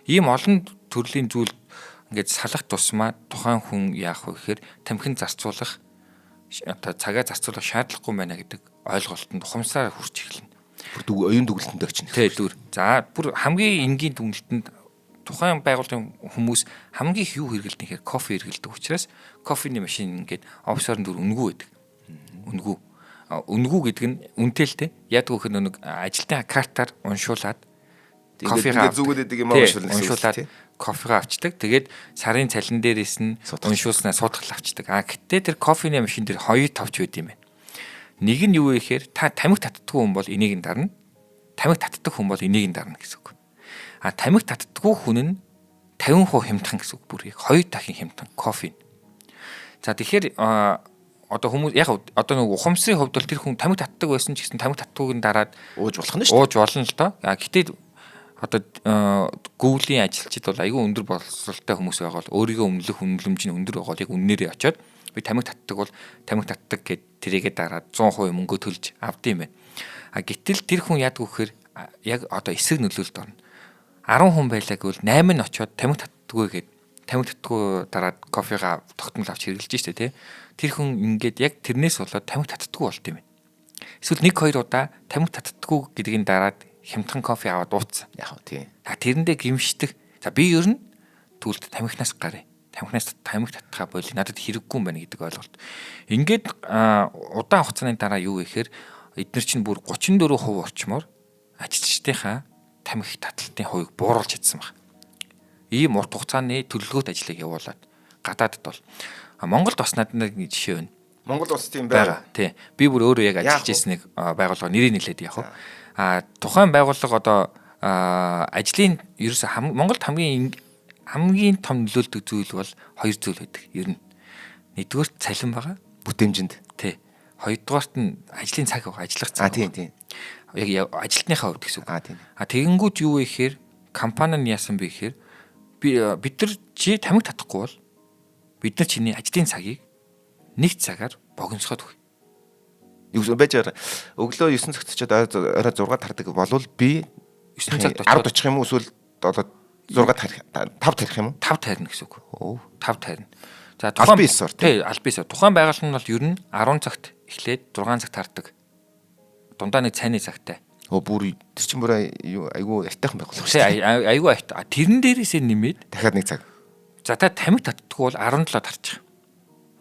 S2: Ийм олон төрлийн зүйл ингээд салах тусмаа тухайн хүн яах вэ гэхээр тамхин зарцуулах одоо цагаа зарцуулах шаардлагагүй байна гэдэг ойлголтод ухамсараар хүрч эхэлнэ.
S1: Бүр оюун дүгнэлтэнд очно.
S2: Тэ дүр. За бүр хамгийн энгийн дүгнэлтэнд тухайн байгууллагын хүмүүс хамгийн их юу хэрэглэдэг гэхээр кофе хэрэглэдэг учраас кофений машин ингээд офсоор дүр үнгүй байдаг. Үнгүй. Үнгүй гэдэг нь үнэтэй л те. Яг гэх нэг ажилтны картаар уншуулад
S1: кофегаа зүгөөдөг юм
S2: уншуулад кофегаа авчдаг. Тэгээд сарын цалин дээрээс нь уншуулснаа суудгал авчдаг. Гэтээ тэр кофений машин дээр хоёр тавч байд юм байна. Нэг нь юу вэ гэхээр та тамхи татдаггүй хүн бол энийг нь дарна. Тамхи татдаг хүн бол энийг нь дарна гэсэн үг. Тамхи татдаггүй хүн нь 50% хямдхан гэсэн үг. Бүр яг 2 дахин хямдхан кофе. За тэгэхээр одоо хүмүүс яг одоо нэг ухамсарын хувьд бол тэр хүн тамхи татдаг байсан ч гэсэн тамхи татдаггүйг нь дараад
S1: ууж болох нь шүү дээ.
S2: Ууж болно л доо. Гэтээ одоо Google-ийн ажилчид бол аюу өндөр боловсролтой хүмүүс байгаа бол өөрийгөө үнэлэх үнэлэмж нь өндөр байгаа бол яг үннээрээ очиод би тамхи татдаг бол тамхи татдаг гэд тэрийгээ дараад 100% мөнгө төлж авд юм байна. Гэтэл тэр хүн яадаг вэ гэхээр яг одоо эсрэг нөлөөлөлд орно. 10 хүн байлаа гэвэл 8 нь очиод тамхи татдаггүй гэд тамхи татдаггүй дараад кофегаа тогтмол авч хэрэглэж штэ тий. Тэр хүн ингээд яг тэрнээс болоод тамхи татдаггүй болт юм байна. Эсвэл 1-2 удаа тамхи татдаггүй гэдгийг дараад хямдхан кофе аваад ууцсан.
S1: Яг тийм.
S2: Тэрэндээ гимшдэг. За би ер нь түлд тамхинаас гарыг. Тамхинаас тамхи татхаа боли надад хэрэггүй юм байна гэдэг ойлголт. Ингээд удаан хугацааны дараа юу гэхээр эдгээр чинь бүр 34% орчмоор ажилчдынхаа тамхи таталтын хувийг бууруулж чадсан баг. Ийм урт хугацааны төлөвлөгөөт ажлыг явуулаад гадаадд бол Монголд бас надад нэг жишээ байна.
S1: Монгол улс тийм байгаа.
S2: Тий. Би бүр өөрөө яг ажиллаж ирсэн нэг байгууллага нэрийг нэлээд яг. Тухайн байгууллага одоо ажлын ерөөсө Монголд хамгийн том нөлөөлдөг зүйл бол хоёр зүйл байдаг. Ер нь нэгдүгээр цалин байгаа.
S1: Бүтээмжинд.
S2: Тий. Хоёрдугаарт нь ажлын цаг байгаа, ажиллах цаг.
S1: Тийм.
S2: Яг ажилтныхаа хувьд гэсэн үг.
S1: Тийм.
S2: Тэгэнгүүт юу вэ гэхээр компани нь яасан бэ гэхээр бид нар чи тамхи татахгүй бол бид нар чиний ажлын цагийг нэг цагаар богиносгоод өгье.
S1: Юу байж байгаа өглөө 9 цагт очиод орой 6 тардаг болвол би
S2: 9 цагт
S1: 10 очих юм уу эсвэл одоо 6 тарих 5 тарих юм уу?
S2: 5 тайрна гэсэн үг. 5 тайрна. За
S1: аль бисоор
S2: тий аль бисоор. Тухайн байгууллага нь бол ер нь 10 цагт эхлээд 6 цагт тардаг. Дундаа нэг цайны цагтай.
S1: Бүр тэр чинь бүр айгүй айтайхан байгууллага
S2: шүү дээ. Айгүй айтай. Тэрэн дээрээсээ нэмээд
S1: дахиад нэг цаг.
S2: За та тамхи татдаггүй бол 17 тарчих.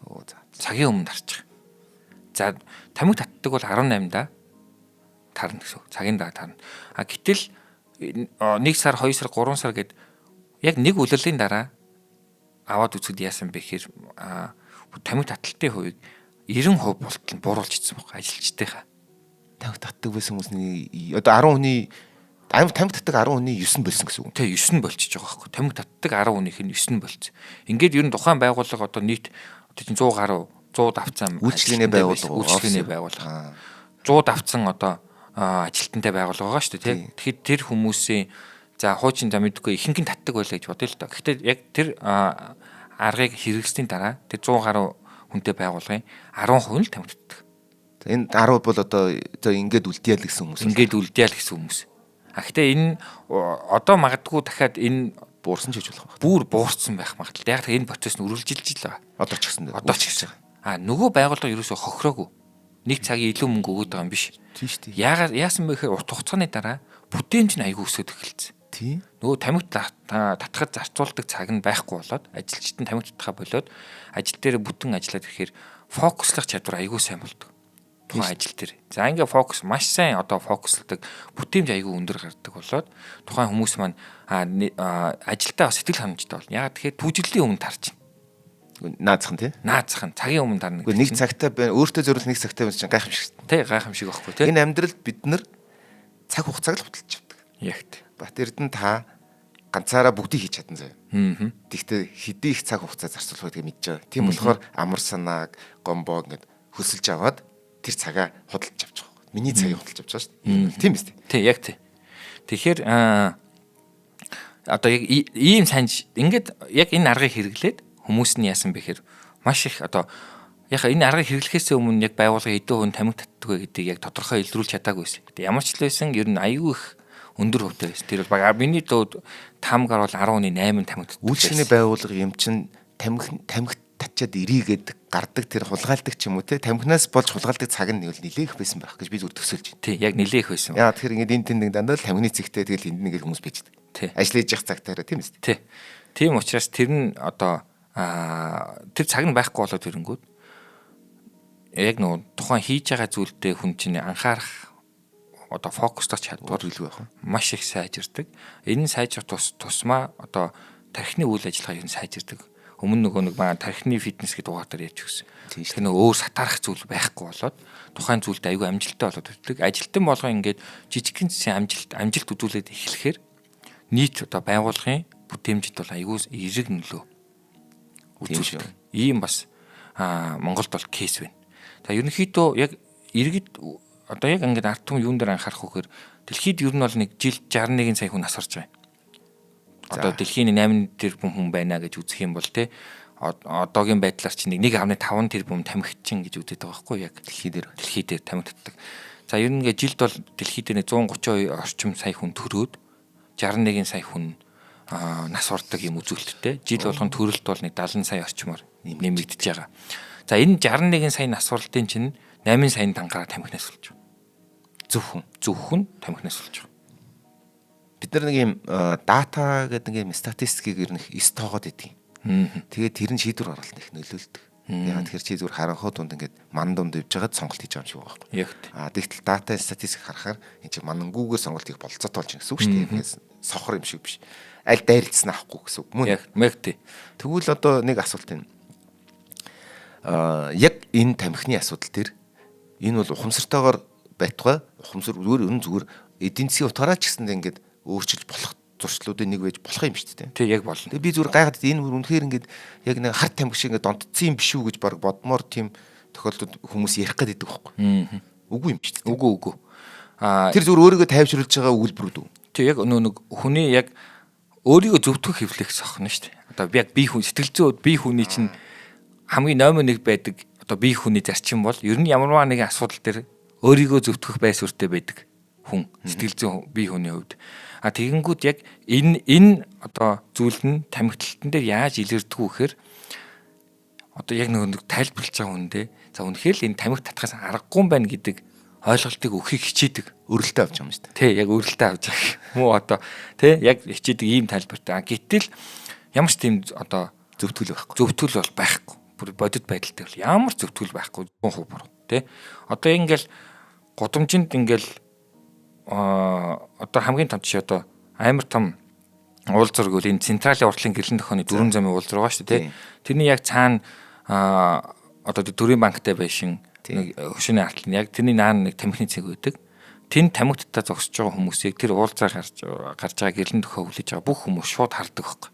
S1: За.
S2: Цагийн өмнө тарчих. За тамхи татдаг бол 18-да тарна гэсэн. Цагийн дараа тарна. Гэтэл 1 сар, 2 сар, 3 сар гэд яг нэг үлрэлийн дараа аваад үзэхэд яасан бэ гэхээр тамхи таталтын хувийг 90% болтол бууруулж идсэн баг ажилчдынхаа.
S1: Тамхи татдаг байсан хүмүүсний одоо 10 хүний тамхи татдаг 10 хүний 9 болсон гэсэн үг.
S2: Тий 9 болчихж байгаа байхгүй. Тамхи татдаг 10 хүнийх нь 9 болцсон. Ингээд ер нь тухайн байгууллага одоо нийт 100 гаруй 100 давцсан
S1: үйлчлэгээний байгууллага
S2: 100 давцсан одоо ажилтнтай байгууллага байгаа шүү дээ тий. Тэгэхээр тэр хүмүүсийн за хуучин за мэдгүй ихэнх нь татдаг байлаа гэж бодъё л доо. Гэхдээ яг тэр аргыг хэрэглэсний дараа тэр 100 гаруй хүнтэй байгууллагын 10% нь тамхи татдаг.
S1: Энэ 10 бол одоо ингээд үлдэээл гэсэн хүмүүс.
S2: Ингээд үлдэээл гэсэн хүмүүс. Гэхдээ энэ одоо магадгүй дахиад энэ
S1: буурсан ч гэж болох байна.
S2: Бүр буурсан байх магадлал. Яг энэ процесс нь үргэлжилж л байгаа.
S1: Одоо ч гэсэн.
S2: Одоо ч гэсэн. Нөгөө байгууллага ерөөсөө хохироогүй. Нэг цагийн илүү мөнгө өгöd байгаа юм биш.
S1: Тийм шүү дээ.
S2: Яасан бэ гэхээр урт хугацааны дараа бүтээмж нь айгүй өсөд эхэлсэн.
S1: Тийм.
S2: Нөгөө тамхи татхад зарцуулдаг цаг нь байхгүй болоод ажилчид нь тамхи татхаа болоод ажил дээр бүтэн ажиллаад ирэхээр фокуслах чадвар айгүй сайн болдог. Тухайн ажил дээр. За ингээ фокус маш сайн одоо фокуслдаг бүтээмж айгүй өндөр гардаг болоод тухайн хүмүүс маань ажилдаа сэтгэл ханамжтай болно. Яагаад тэгэхээр түүжиглэлийн өмнө тарж байна.
S1: Наацхан тий.
S2: Наацхан цагийн өмнө тарна.
S1: Нэг цагтаа өөртөө зориулсан нэг цагтаа байна чинь гайхамшиг.
S2: Тий гайхамшиг байхгүй тий.
S1: Энэ амьдралд бид нар цаг хугацааг л хөтлөж явдаг.
S2: Ягт.
S1: Бат Эрдэнэ та ганцаараа бүгдийг хийж чадсан заяа. Тэгтээ хэдий их цаг хугацаа зарцуулах гэдгийг мэдж байгаа. Тийм болохоор амар санааг, гомбоо ингээд хөсөлж аваад тэр цагаа худалдаж авч байгаа. Миний цагийг худалдаж авч байгаа шүү дээ. Тийм биз дээ.
S2: Тий, яг тий. Тэгэхээр одоо яг ийм санж ингээд яг энэ аргыг хэрэглээд хүмүүс нь яасан бэ гэхээр маш их одоо яг энэ аргыг хэрэглэхээс өмнө яг байгууллага хэдэн хүн тамхи татдаг вэ гэдгийг яг тодорхой илрүүлж чадаагүй байсан. Гэтэ ямар ч л байсан ер нь аюу их өндөр хувьтай байсан. Тэр бол миний дууд тамгаар бол 10.8 тамхи татдаг.
S1: Үйлчлэгээний байгууллага юм чин тамхи татчаад ирээгээд гардаг тэр хулгайлдаг ч юм уу те тамхинаас болж хулгайлдаг цаг нь нэлээх байсан байх гэж би зүр төсөөлж байна.
S2: Тий, яг нэлээх байсан.
S1: Яа тэгэхээр ингээд энэ тэнд дандаа л тамхины цэгтэй тэгэл энд нэг хүмүүс бичдэг.
S2: Тий.
S1: Ажил хийж явах цагтаараа тийм үст.
S2: Тий. Тийм учраас тэр нь одоо тэр цаг нь байхгүй болоод ирэнгүүт яг нөө тухайн хийж байгаа зүйлдээ хүн чинь анхаарах одоо фокустай чадвар
S1: илүү байх.
S2: Маш их сайжирдаг. Энэ сайжрах тусмаа одоо тархины үйл ажиллагаа ер нь сайжирдаг. Өмнө нөгөө нэг маань тархины фитнес гэдэг угаатаар ярьж өгсөн. Тэр нөгөө өөр сатаарах зүйл байхгүй болоод тухайн зүйлд аюу амжилттай болоод ирдэг. Ажилтан болгоо ингээд жижигхэн зэсийн амжилт үзүүлээд эхлэхээр нийт одоо байгууллагын бүтээмжид бол аюу эерэг нөлөө үзүүлдэг. Ийм бас Монголд бол кейс байна. За ерөнхийдөө яг иргэд одоо яг ингээд ард түмэн юун дээр анхаарах вөхөр дэлхийд ер нь бол нэг жил 61 сая хүн насарч байна. Одоо дэлхийн 8 тэрбум хүн байна гэж үзэх юм бол те одоогийн байдлаар чинь 1.5 тэрбум тамхичин гэж үздэг байгаа байхгүй яг дэлхий дээр тамхи татдаг. За ер нь ингээд жилд бол дэлхий дээр 132 орчим сая хүн төрөөд 61 сая хүн нас ордог юм үзүүлэлттэй. Жил болгон төрөлт бол нэг 70 сая орчмоор нэмэгдэж байгаа. За энэ 61 сая нас оролтын чинь 8 сая дангараа тамхинаас болж байгаа. Зөвхөн тамхинаас болж байгаа.
S1: Бид нар нэг юм дата гэдэг нэг юм статистикийг ер нь 9 тоогоод идэв. Тэгээд тэр нь шийдвэр гаргалт их нөлөөлдөг. Яагаад тэгэхээр чи зүгээр харанхуй дунд ингээд ман дунд ивж байгаад сонголт хийж байгаа юм шиг байгаа байхгүй.
S2: Яг.
S1: Тэгтэл дата статистик харахаар энэ чи мангуугаар сонголт хийх болцоотой болж байгаа гэсэн үг шүү дээ. Ингээс сохор юм шиг биш. Аль дайралтсан авахгүй гэсэн үг мөн.
S2: Яг мэгтэй.
S1: Тэгвэл одоо нэг асуулт байна. яг энэ тамхины асуудал төр энэ бол ухамсартайгаар байтугай ухамсар зүгээр эдийн засгийн утгаараа ч гэсэндээ ингээд өөрчилж болох зуршлуудын нэг байж болох юм шүү дээ.
S2: Тэг яг болно.
S1: Тэгээ би зүгээр гайхаад энэ үнэхээр ингээд яг нэг хар тамхи шиг ингээд донтцсон юм биш үү гэж баг бодмоор тийм тохиолдолд хүмүүс ярих гээд байдаг байхгүй. Үгүй юм шүү дээ.
S2: Үгүй.
S1: Тэр зүгээр өөрийгөө тайвшруулж байгаа өгүүлбэрүүд үү?
S2: Тэг яг нэг хүний яг өөрийгөө зөвтгөх рефлекс охно шүү дээ. Одоо яг бие хүн сэтгэл зүйд бие хүний чинь хамгийн номер 1 байдаг одоо бие хүний зарчим бол ер нь ямарваа нэгэн асуудал дээр өөрийгөө зөвтгөх байр суурьтай байдаг хүн сэтгэл зүйн бие хүний хувьд. Тэгэнгүүт яг энэ одоо зүйл нь тамхиталтан дээр яаж илэрдэг вэ гэхээр одоо яг нэг тайлбарлаж байгаа хүндээ за үнэхээр л энэ тамхи татхаас аргагүй юм байна гэдэг ойлголтыг өгөхийг хичээдэг.
S1: Өрөлтөө авч байгаа юм шүү дээ.
S2: Тий, яг өрөлтөө авч байгаа. Муу одоо тий яг хичээдэг ийм тайлбартай. Гэтэл ямар ч тийм одоо
S1: Зөвтгөл байхгүй.
S2: Зөвтгөл бол байхгүй. Бүр бодит байдалтай бол ямар зөвтгөл байхгүй 100% буруу тий. Одоо ингээл гудамжинд ингээл одоо хамгийн том жишээ одоо амар том уулзраг үл энэ централийн уртлын гэрлэн тохионы 4 замын уулзраг байгаа шүү дээ тий. Тэрний яг цаана одоо төрийн банктай байшин нэг хөшөөний артлын яг тэрний наан нэг тамхины цэг байдаг. Тэнд тамхиттай зогсож байгаа хүмүүсийг тэр уулзраа гарч байгаа гэрлэн тохио хүлээж байгаа бүх хүмүүс шууд хардаг байхгүй.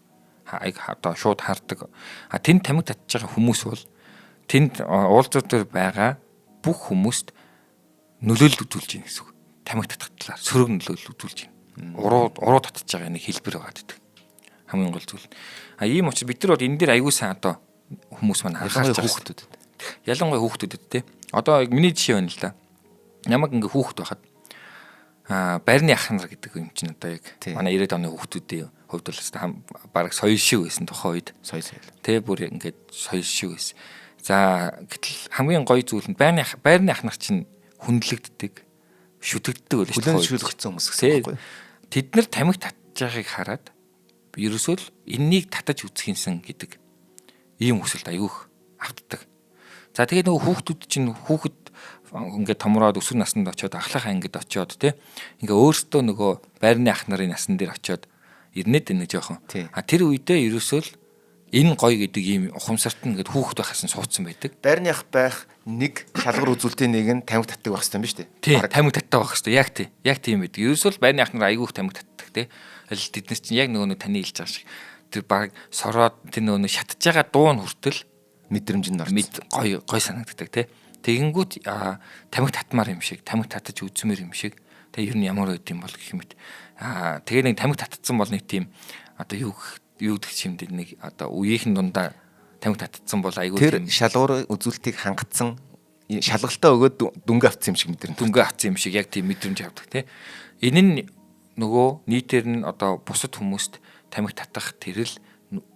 S2: Одоо шууд хардаг. Тэнд тамхи татж байгаа хүмүүс бол тэнд уулзрал дээр байгаа бүх хүмүүст нөлөөлөл үзүүлж байна гэсэн үг. Тамхи татах талаар сөрөг нөлөөлөл үзүүлж байна. Уруу татж байгаа нэг хэлбэр байгаа гэдэг. Хамгийн гол зүйл. Ийм учраас бид нар бол энэ дээр аягүй сайн одоо хүмүүс маань анхаарч байгаа. Ялангуяа хүүхдүүдэд те. Одоо миний жишээ байна л да. Ямаг ингээ хүүхд байхад байрны ах нар гэдэг юм чинь одоо яг манай 90-ад оны хүүхдүүдийн хувьд бол бараг соёл шиг байсан тухайн үед.
S1: Соёл.
S2: Тэ бүр ингээд соёл шиг байсан. За гэтэл хамгийн гоё зүйл нь байрны ах нар чинь хүндлэгддэг, шүтэгддэг байлаа шүү дээ.
S1: Шүлэгдсэн хүмүүс гэсэн үг.
S2: Тэд нар тамхи татж байгааг хараад ерөөсөө л энэнийг татаж үзхийнсэн гэдэг ийм хүсэлт аягүйх автдаг. За тэгээд нөгөө хүүхдүүд чинь хүүхэд ингээд томроод өсвөр наснд очиод ахлахаа ингээд очиод тий ингээ өөртөө нөгөө байрны ах нарын насан дээр очиод ирнэд энэ жоохон. Тэр үедээ ерөөсөө л энэ гоё гэдэг ийм ухамсарт нь ингээд хүүхэд байхаас нь суудсан байдаг.
S1: Байрны ах байх нэг шалгуур үзүүлэлтийн нэг нь тамхи татдаг байх хэрэгтэй юм ба шүү дээ.
S2: Тий, тамхи татдаг байх хэрэгтэй. Яг тийм байдаг. Ерөөсөө л байрны ах нар аягүйх тамхи татдаг тий. Аль тэднес чинь яг нөгөө таны хэлж байгаа шиг тэр баг сороод тэр нөгөө шатж байгаа дуу нь хүртэл
S1: мэдрэмжинд
S2: гоё санагддаг тий. Тэгэнгүүт тамхи татмаар юм шиг, тамхи татаж үзмээр юм шиг. Тэгээ ер нь ямар байд юм бол гэх мэт. Тэгээ нэг тамхи татцсан бол нэг тийм одоо юу гэх чимдээ нэг одоо үеийнхэн дундаа тамхи татцсан бол айгүй
S1: тэр шалгуур үзүүлэлтийг хангацсан шалгалтаа өгөөд дүнгээ авцсан юм шиг мэдэрнэ.
S2: Дүнгээ авцсан юм шиг яг тийм мэдрэмж авдаг тий. Энэ нь нөгөө нийтээр нь одоо бусад хүмүүст тамхи татах тэрл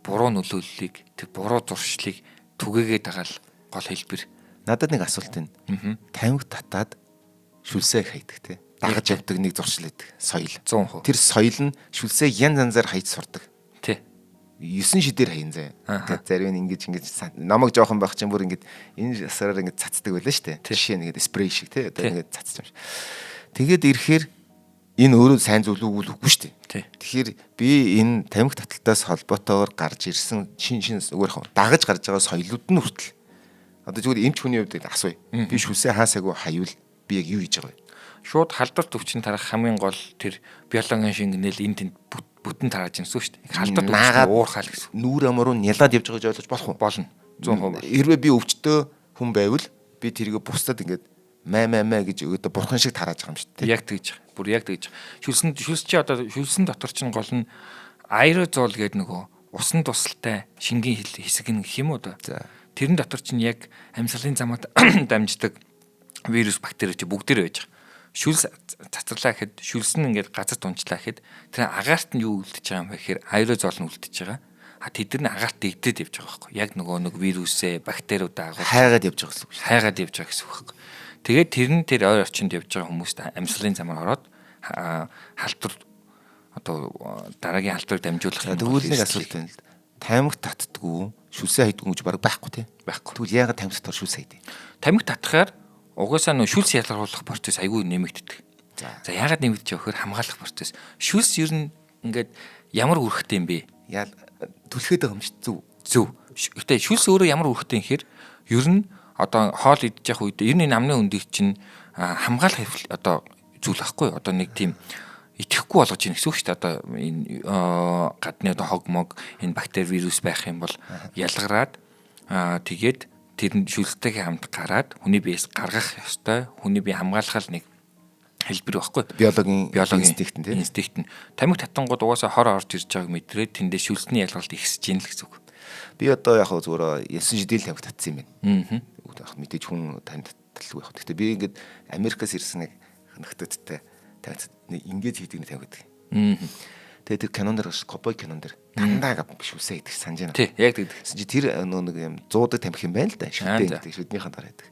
S2: буруу нөлөөллийг, тэр буруу зуршлыг түгээгээд байгаа л гол хэлбэр.
S1: Надад нэг асуулт байна. Тамхи татаад шүлсээ хайдаг тий. Дагаж явдаг нэг зуршил байдаг. Соёл.
S2: 100%.
S1: Тэр соёл нь шүлсээ янз янзаар хайж сурдаг.
S2: Тий.
S1: 9 шидээр хаян заа. Тэгээд зарим нь ингэж намайг жоохон байх чинь бүр ингэж энэ асараар ингэж цацдаг байлаа шүү дээ. Жишээ нэгэд спрей шиг тий. Одоо ингэж цацж юм шиг. Тэгээд ирэхээр энэ өөрөө сайн зүйл үгүй шүү дээ. Тэгэхээр би энэ тамхи таталтаас холбоотойгоор гарч ирсэн шин зүгээр дагаж гарч байгаа соёлууд нь хүртэл одоо зүгээр эмч хүний хувьд асууя. Би шүлсээ хаасаагүй хаюул би яг юу хийж байгаа вэ?
S2: Шууд халдварт өвчин тарах хамгийн гол тэр биологийн шингэнэл энэ тэнд бүтэн тарааж юмсуу шүү дээ. Халдварт өвчин уурхаал гэсэн.
S1: Нүүр амруу нялаад явж байгааг ойлгож болох уу?
S2: Болно. 100%.
S1: Хэрвээ би өвчтөө хүн байвал би тэрийг бусдад ингээд маа гэж өгөөд бурхан шиг тарааж байгаа юм шүү дээ.
S2: Яг тэгж. Бүр яг тэгж. Шүлс чи одоо шүлсэн дотор чинь гол нь аэрозол гэдэг нөгөө усан тусалтай шингийн хэсэг нь гэх юм уу да. Тэрэн дотор чинь яг амьсгалын замаар дамждаг вирус бактери чи бүгдээр байж байгаа. Шүлс цацрлаа гэхэд шүлс нь ингээд газар тунчлаа гэхэд тэр агаарт нь юу үлдчихэж байгаа юм бэ гэхээр аэрозол нь үлдчихэж байгаа. Тэд нар агаарт дэгдээд явж байгаа байхгүй. Яг нөгөө нэг вирусээ бактериудаа
S1: хайгаад явж байгаа гэсэн үг.
S2: Хайгаад явж байгаа гэсэн үг байхгүй. Тэгээд тэр ойр орчинд явж байгаа хүмүүст амьсгалын замаар ороод халдвар одоо дараагийн халдварыг дамжуулах юм.
S1: Тэгвэл нэг асуулт байна л. Тамхи татдаггүй, шүлсээ хайдаггүй гэж баг байхгүй тий.
S2: Байхгүй.
S1: Тэгвэл яагаад тамхи татвар шүлс хайдаг?
S2: Тамхи татхаар угаасаа нөө шүлс ялгаруулах процесс айгүй нэмэгддэг. За яагаад нэмэгдэж байгаа вэхээр хамгаалах процесс. Шүлс ер нь ингээд ямар үүрэгтэй юм бэ?
S1: Түлхээд байгаа юм шүү.
S2: Зөв. Гэтэ шүлс өөрөө ямар үүрэгтэй юм хэр Ер нь одоо хоол идэж явах үед ер нь амны өндийг чинь хамгаалах одоо зүйл байхгүй. Одоо нэг тийм итгэхгүй болгож ийн гэсэн үг шүү дээ. Одоо энэ гадны одоо хог мог энэ бактери вирус байх юм бол ялгараад тэгээд тэр шүлстэйгээ хамт гараад хүний биеэс гаргах ёстой. Хүний бие хамгаалах нэг хэлбэр байхгүй. Биологийн инстинкт нь тамхи татангууд угаасаа хор орж ирж байгааг мэдрээд тэндээ шүлсний ялгалт ихсэж ийн л гэсэн үг.
S1: Би одоо яг зүгээр 9 жидэл тамхи татсан юм байна. Мэдээж хүн танд талгүй яг. Гэхдээ би ингээд Америкаас ирсэн нэг нөхдөдтэй ингээд хийдэг нэг тамхи гэдэг. Тэгээд тэр кинон дээр кобой кинон дээр дандаа биш үсэ гэдэг санаж байна.
S2: Тий, яг тэгдэг.
S1: Тэр нэг юм 100 тамхи юм байна л да. Шүдээ гэдэг шүднийхэн дараа гэдэг.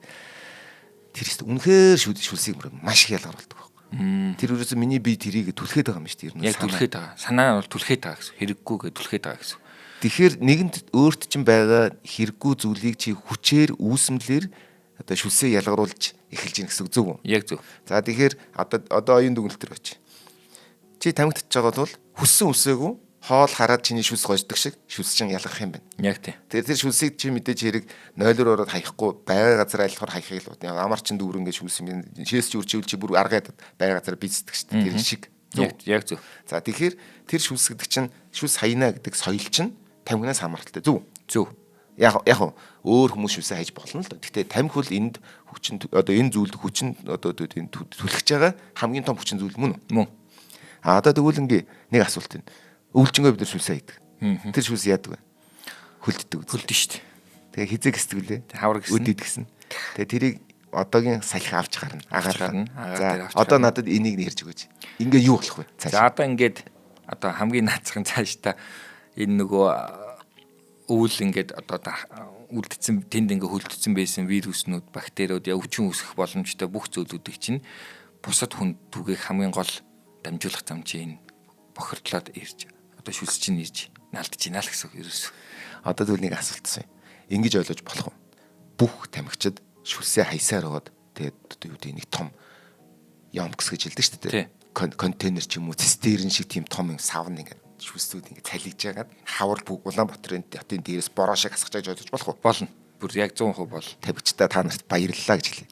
S1: Тэр ихтэй үнэхээр шүлсийг маш их ялгаруулдаг байхгүй. Тэр үрээс миний бие тэрийг түлхээд байгаа юм шүү дээ.
S2: Яг түлхээд байгаа. Санаа бол түлхээд байгаа гэсэн. Хэрэггүйгээ түлхээд байгаа гэсэн.
S1: Тэгэхээр нэгэнд өөрт чинь байгаа хэрэггүй зүйлийг чи хүчээр үүсэмлэр одоо шүлсээ ялгаруулж эхэлж ийн гэсэн зүг үү?
S2: Яг зөв.
S1: За тэгэхээр одоо оюун дүгнэлт төр очив. Чи тамхи татж байгаа бол хүссэн үсээгүй хоол хараад чиний шүлс гождог шиг шүлс чинь ялгах юм байна.
S2: Яг тийм.
S1: Тэгэхээр тэр шүлсийг чи мэдээж хэрэг 0-оор ороод хаяхгүй байга газар айлхаар хайхыг л бод. Амар чин дүүр ингээд шүлс юм. Шээс чи үрживэл чи бүр аргаад байга газар бийцдэг шүү дээ. Тэр шиг.
S2: Яг зөв.
S1: За тэгэхээр тэр шүлс гэдэг чинь шүлс хайна гэдэг соёл чинь тамхинаас хамааралтай зөв.
S2: Зөв.
S1: Яг өөр хүмүүс шүлсээ хайж болно л доо. Гэхдээ тамхи бол энд хүчин одоо энэ зүйлд хүчин одоо энэ түлхэж байгаа хамгийн том хүчин зүйл мөн үү?
S2: Мөн.
S1: Одоо тэгвэл нэг асуулт байна. Өвлжингөө бид нар шүлсээ хийдэг. Тэр шүлс яадаг вэ? Хөлддөг.
S2: Хөлдөн шүү дээ.
S1: Тэгээ хизээ гэсдэг үлээ.
S2: Хавар гэсэн.
S1: Үдэд гэсэн. Тэгээ тэрийг одоогийн салхи авч гарна. Агаар гарна.
S2: За
S1: одоо надад энийг нэрж өгөөч. Ингээ юу болох вэ?
S2: За одоо ингээд одоо хамгийн наацхан цааш та энэ нөгөө өвөл ингээд одоо үлдсэн тэнд ингээ хөлдсөн байсан вируснууд, бактериуд өвчин үүсгэх боломжтой бүх зүйлүүдийг чинь бусад хүнд түгээх хамгийн гол дамжуулах зам чинь бохирдлоод ирж одоо шүлс чинь ирж наалдаж байна л гэсэн үг ерөөсөө.
S1: Одоо тэгвэл нэг асуулт асууя. Ингэж ойлгож болох уу? Бүх тамхичид шүлсээ хайсаар байгаад тэгээд юу гэдэг нэг том ямкс гэж хэлдэг шүү дээ. Контейнер ч юм уу цистерн шиг тийм том савн ингээд шүлсүүд ингээд цалигж байгаад хавар бүг Улаанбаатарын хотын дээрээс бороо шиг хасгаж ойлгож болох уу?
S2: Болно. Бүр яг 100% бол.
S1: Тамхичдаа та нарт баярлалаа гэж хэлье.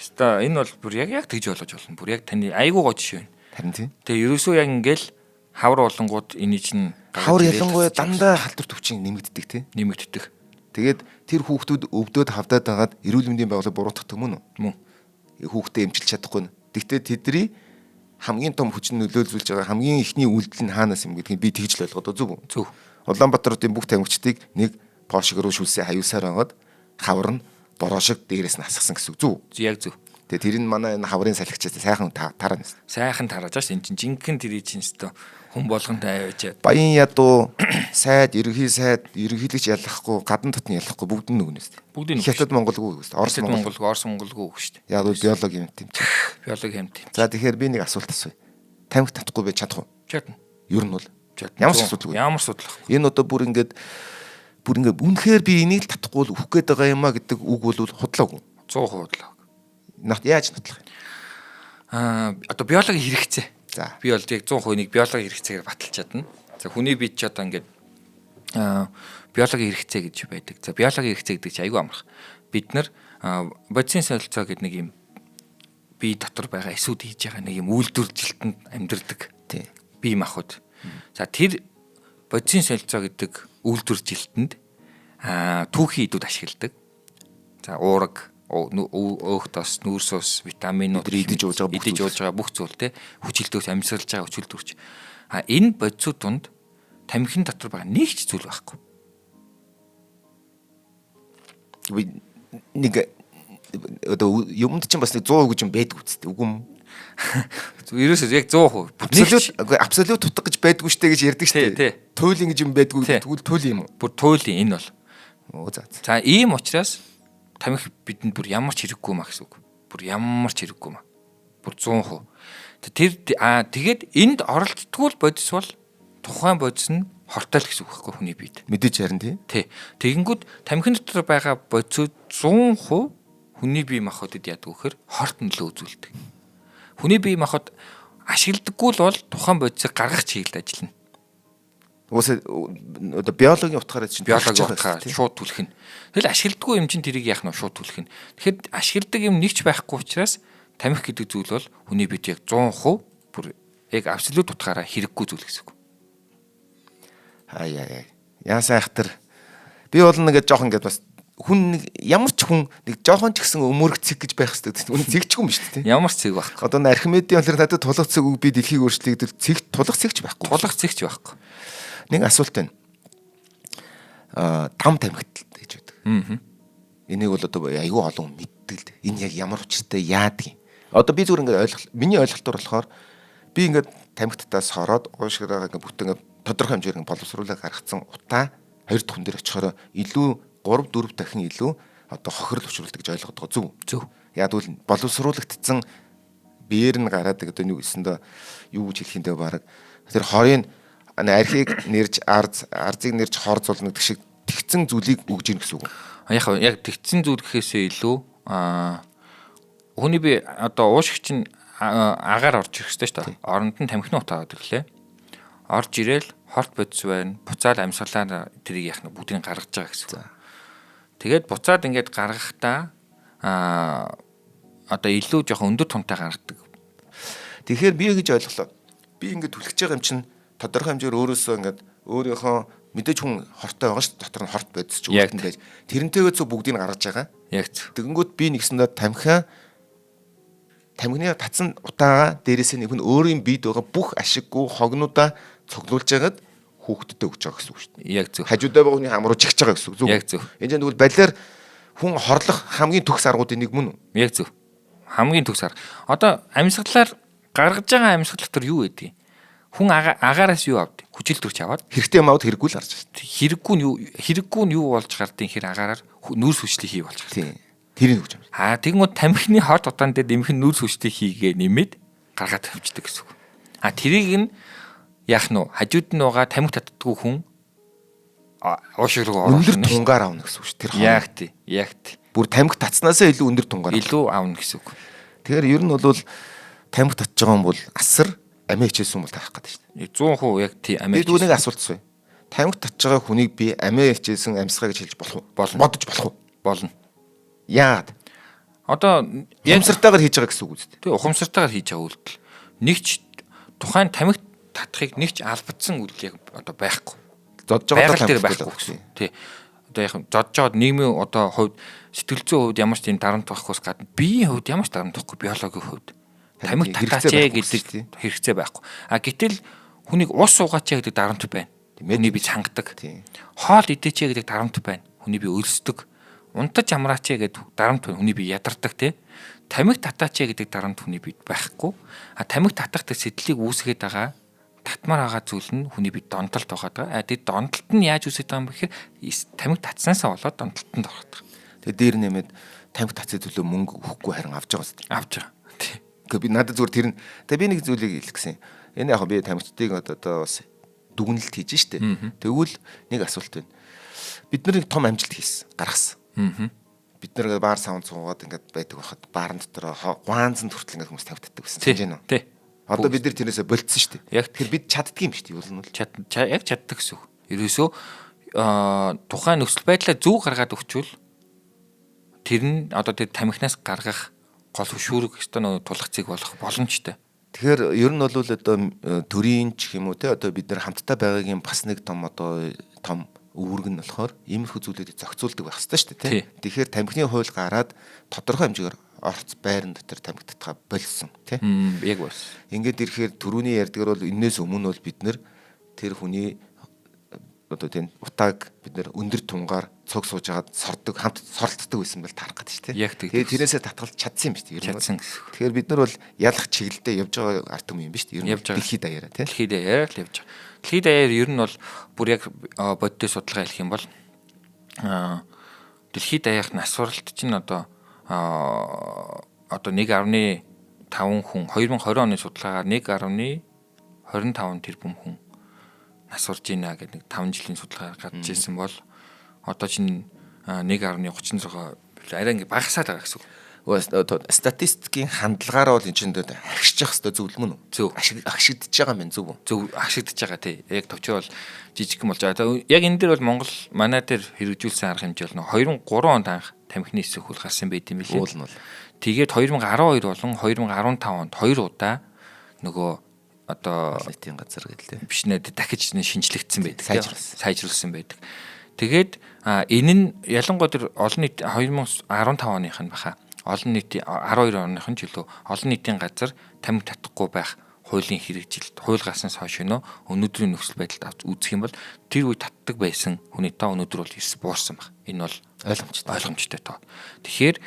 S2: Хэвээ энэ бол бүр яг тэгж болгож болно. Бүр яг таны айгуу гоо жишээ байна.
S1: Харин тийм.
S2: Тэгээ ерөөсөө яг ингээл хавар болонгууд эний чинь
S1: хавар ялангуяа дандаа халдвар төвчин нэмэгддэг тийм.
S2: Нэмэгддэг.
S1: Тэгээд тэр хүүхдүүд өвдөд хавдаад байгаад эрүүл мэндийн байгууллага буруутгах мөн үү?
S2: Мөн.
S1: Хүүхдээ эмчилж чадахгүй. Гэхдээ тэдний хамгийн том хүчин нөлөөлүүлж байгаа хамгийн ихний үйлдэл нь хаанаас юм гэдгийг би тэгж л ойлгоод зөв үү?
S2: Зөв.
S1: Улаанбаатарын бүх тамхичдыг нэг пошиг руу шүлсээ хаюусаар байгаад хавар нь бороо шиг дээрээс нь хасгасан гэсэн үг зөв.
S2: Яг зөв.
S1: Тэгээ тэр нь манай энэ хаврын салхичаас сайхан тараад.
S2: Сайхан тарааж ш энэ чинь жинхэнэ тэрий чинь өстө хүн болгонтой аваачаад.
S1: Баян ядуу сайд, ерөнхийлөгч ялахгүй, гадна дотны ялахгүй бүгд нь өгнөс.
S2: Бүгдийг
S1: Хятад Монголгүй үст.
S2: Орос Монголгүй үг шүү дээ.
S1: Яг л биологи юм тийм.
S2: Биологи юм тийм.
S1: За тэгэхээр би нэг асуулт асууя. Тамхи татахгүй байж чадах уу?
S2: Чадна.
S1: Ер нь бол ямар ч асуудалгүй.
S2: Ямар асуудал.
S1: Энэ одоо бүр ингээд үнэхээр би энийг л татахгүй л өөх гээд байгаа юм а гэдэг үг бол худлаагүй.
S2: 100% худлаа.
S1: Нахт яаж нотлох юм?
S2: Одоо биологи хэрэгцээ.
S1: За.
S2: Би бол яг 100% нэг биологи хэрэгцээгээр баталж чадна. За хүний бие ч одоо ингээд биологи хэрэгцээ гэж байдаг. За биологи хэрэгцээ гэдэг чинь айгүй амарх. Бид нар бодисын солилцоо гэдэг нэг юм бие дотор байгаа эсүүд хийж байгаа нэг юм үйлдвэржилтэнд амьдардаг.
S1: Тийм.
S2: Бие махбод. За тэр бодисын солилцоо гэдэг үйлдвэржилтэнд түүхийн идүүд ашигладаг. За уураг, өөх тос, нүүрс ус, витаминууд
S1: идэж ууж
S2: байгаа бүх зүйл те хүчилтөөс амьсгалж байгаа хүчилтөрч. Энэ бодисууд донд тамхин дотор байгаа нэг ч зүйл байхгүй.
S1: Нэг одоо юмд чинь бас нэг 100% гэж юм байдаг үстэй үгүй юм.
S2: Ерөөсөө яг 100%.
S1: Абсолют тутаг гэж байдгүй штэ гэж ярьдаг штэ. Туйлын гэж юм байдгүй тэгвэл туйлын юм уу?
S2: Бүр туйлын энэ бол.
S1: Оо за.
S2: За ийм учраас тамхи бидэнд бүр ямар ч хэрэггүй маа гэсэн үг. Бүр ямар ч хэрэггүй маа. Бүр 100%. Тэгээд энд оролцдоггүй бодис бол тухайн бодис нь хортой л гэсэн үг байхгүй хүний биед.
S1: Мэдээж харин тий.
S2: Тэгэнгүүт тамхин дотор байгаа бодисууд 100% хүний бие махбодод яадаг вэхээр хорт нөлөө үзүүлдэг. Хүний бие махбод ашигладаггүй л бол тухайн бодисыг гаргах чиглэлд ажиллана.
S1: Уусаа одоо биологийн утгаараа чинь
S2: биологийн утгаар шууд түлхэх нь. Тэгэл ашигладаггүй юм чинь тэрийг яах нь шууд түлхэх нь. Тэгэхэд ашигладаг юм нэгч байхгүй учраас тамхи гэдэг зүйл бол хүний бид яг 100% бүр яг абсолют утгаараа хэрэггүй зүйл гэсэн үг.
S1: Яа сайхтар би бол нэг жоохон ингээд бас хүн нэг ямар ч хүн нэг жоохон ч гэсэн өмөрг цэг гэж байх хэрэгтэй. Үн цэгчгүй юм шүү дээ.
S2: Ямар ч цэг байхгүй.
S1: Одоо Архимедийн онлоор надад тулах цэг үг би дэлхийг өөрчлөе гэдэг тулах цэгч байхгүй.
S2: Тулах цэгч байхгүй.
S1: Нэг асуулт байна. Дам тамхит гэж байдаг. Энийг бол одоо айгүй олон мэддэг л дээ. Энэ яг ямар учиртай яадаг юм. Одоо би зүгээр ингээд миний ойлголтоор болохоор би ингээд тамхиттаас хороод уушгираагаа ингээд бүтэн ингээд тодорхой хэмжээр боловсруулаад гаргацсан утаа 2 тухн дээр очихоор илүү 3-4 дахин илүү одоо хохирол учруулдаг гэж ойлгоод байгаа зөв.
S2: Зөв.
S1: Яг бол боловсруулагдсан биеэр нь гараад одоо юу гэсэндээ юу гэж хэлэх юм бэ баг. Тэр хорийн архийг нэрж арзыг нэрж хорзуулна гэдэг шиг тэгцэн зүйлийг өгж ийн гэсэн үг.
S2: Яг тэгцэн зүйл гэхээсээ илүү хүний би одоо уушгич нь агаар орж ирэх ёстой шүү дээ. Оронд нь тамхины утаа аваад ирлээ. Орж ирээл хорт бодис байна. Буцаад амьсгалаар тэрийг яах нь бүгдийг гаргаж байгаа гэсэн. Тэгээд буцаад ингээд гаргахдаа одоо илүү жоохон өндөр тунтай гаргадаг.
S1: Тэгэхээр би гэж ойлголоо. Би ингээд түлхэж байгаа юм чинь тодорхой хэмжээр өөрөөсөө ингээд өөрийнхөө мэдээж хүн хортой байгаа шүү дээ. Дотор нь хорт бодис ч үүрэгтэн байж. Тэрнтэйгээ зөв бүгдийг гаргаж байгаа.
S2: Яг зөв.
S1: Тэгэнгүүт би нэгсэндээ тамхины татсан утаагаа дээрээсээ нэг хүн өөрийн биед байгаа бүх ашиггүй хогнуудаа цуглуулж яагаад хүүхдэд өгч байгаа гэсэн үг шүү дээ.
S2: Яг зөв.
S1: Хажуудаа байгаа хүний хам руу чигч байгаа гэсэн үг зөв.
S2: Яг зөв.
S1: Энд чинь тэгвэл балиар хүн хорлох хамгийн төгс аргуудын нэг мөн үү?
S2: Яг зөв. Хамгийн төгс арга. Одоо амьсгалаар гаргаж байгаа амьсгал дотор юу байдгийг? Хүн агаараас юу авд? Хүчил төрч аваад
S1: хэрэгтэй юм аваад хэрэггүй л гарч байна.
S2: Хэрэггүй нь юу болж гардыг хэр агаараар нүүрс хүчлийг хий болж гардыг.
S1: Тэрийг өгч юм.
S2: Тэгмүүд тамхины хорт утаан дээр нэмэх нүүрс хүчлийг хийгээ нэмээд гаргаад тавьчихдаг гэсэн үг. Тэрийг нь яах нь хажууд нь байгаа тамхи татдаггүй хүн уушиг руу оруулах
S1: өндөр тунгаар авна гэсэн үг шүү. Тэр
S2: яг тий.
S1: Бүр тамхи татснасаа илүү өндөр тунгаар
S2: авна гэсэн үг.
S1: Тэгэхээр ер нь бол тамхи татж байгаа юм бол асар амиа хичээсэн юм бол таах гэдэг шүү дээ.
S2: 100% яг тий амиа.
S1: Би түүнийг асуулт асууя. Тамхи татж байгаа хүнийг би амиа хичээсэн амьсгаа гэж хэлж болох уу? Бодож болох уу?
S2: Болно.
S1: Яагаад?
S2: Одоо
S1: ухамсартайгаар хийж байгаа гэсэн үг үү?
S2: Тий, ухамсартайгаар хийж байгаа үйлдэл. Нэгч тухайн тамхи татахыг нэгч албадсан үйлдэл яг одоо байхгүй.
S1: Зодж байгаа
S2: байхгүй гэсэн. Тий. Одоо яг зодж байгаа нийгмийн одоо хувьд сэтгэл зүйн хувьд ямар ч тийм дарамт байхгүй гадна биеийн хувьд ямар ч дарамт байхгүй биологийн хувьд тамхи татаач гэдэг хэрэгцээ байхгүй. Гэтэл хүнийг ус суугаач гэдэг дарамт байна. Хүний би цангадаг. Хоол идээч гэдэг дарамт байна. Хүний би өлсдөг. Унтаж амраач гэдэг дарамт байна. Хүний би ядардаг тий. Тамхи татаач гэдэг дарамт хүний бид байхгүй. Тамхи татахтай сэтлийг үүсгээд байгаа татмаар байгаа зүйл нь хүний бид донтолт байгаа. Тэгээд донтолт нь яаж үүсэж байгаа юм бэ гэхээр тамхи татсаасаа болоод донтолтод ордог.
S1: Тэгээд дээр нэмээд тамхи татсан төлөө мөнгө өгөхгүй харин авч байгаа шүү дээ.
S2: Авч байгаа. Тий.
S1: Би надад зүгээр тэр нь тэгээд би нэг зүйлийг хэлэх гэсэн. Энэ яг би тамхичдыг одоо бас дүгнэлт хийж штэ. Тэгвэл нэг асуулт байна. Бид нэг том амжилт хийсэн. Гаргасан. Бид нэр баар саунд суугаад ингээд байдаг байхад баарын дотор гуанзан хүртэл ингээд хүмүүс тавьддаг гэсэн. Тэгж байна уу?
S2: Тий.
S1: Одоо бид нар тэрнээсээ болцсон шүү дээ.
S2: Яг
S1: тэгэхээр бид чаддаг юм шүү дээ. Юу нь бол
S2: яг чаддаг гэсэн. Ерөөсөө тухайн нөхцөл байдлаа зөв гаргаад өгчвөл тэр нь одоо тэр тамхинаас гаргах гол хөшүүрэг өстой нөө тулгцыг болох боломжтой.
S1: Тэгэхээр ер нь бол одоо төрийн ч юм уу те одоо бид нар хамтдаа байгаагийн бас нэг том үүрэг нь болохоор иймэрхүү зүйлүүдийг зохицуулдаг байх хэрэгтэй шүү дээ. Тэгэхээр тамхины хууль гараад тодорхой хэмжээгээр орц байран дотор тамхи татгаа болсон тий.
S2: Яг бас.
S1: Ингээд ирэхээр түрүүний ярьдгаар бол энэс өмнө бол бид нэр тэр хүний одоо тийм утааг бид нэр өндөр тунгаар цог сууж агаад сордог хамт соролтдог байсан бол таарах гэдэг шүү дээ. Тэгээд тэрнээсээ татгалж чадсан юм шүү дээ.
S2: Чадсан.
S1: Тэгэхээр бид нар бол ялах чиглэлдээ явж байгаа ард түмэн юм биш үү? Ер нь дэлхийд даяараа тий.
S2: Дэлхийд даяараа л явж байгаа. Дэлхийд даяар ер нь бол бүр яг бодтой судалгаа хэлэх юм бол дэлхийд даяарх насваралт чинь одоо 1.5 хүн 2020 оны судалгаагаар 1.25 тэрбум хүн насварж байна гэдэг 5 жилийн судалгаар гарч ирсэн бол одоо чинь 1.36 арай ингээ багасаад байгаа гэсэн үг.
S1: Статистикийн хандлагаараа бол энэ чинь агшиж явах хэрэгтэй зүйл мөн үү?
S2: Зөв.
S1: Агшигдж байгаа юм зөв үү?
S2: Зөв агшигдж байгаа тий. Яг товчоо бол жижиг юм болж байгаа. Яг энэ дээр бол Монгол манай дээр хэрэгжүүлсэн арга хэмжээ бол 2003 онд анх тамхины эсрэг хөл гарсан байт юм билээ.
S1: Уул нь бол.
S2: Тэгээд 2012 болон 2015 онд 2 удаа нөгөө одоо
S1: нийтийн газар гэлээ.
S2: биш нэ дахиж шинжлэгдсэн байдаг. Сайжруулсан байдаг. Тэгээд энэ нь ялангуяа тэр олон нийт 2015 оных нь баха. Олон нийтийн 12 оных нь ч илүү олон нийтийн газар тамхи татахгүй байх хуулийн хэрэгжилт хууль гарснаас хойш өнөөдрийн нөхцөл байдалд авч үзэх юм бол тэр үе татдаг байсан хүний тоо өнөөдөр бол эрс буурсан баг. Энэ бол ойлгомжтой тоо. Тэгэхээр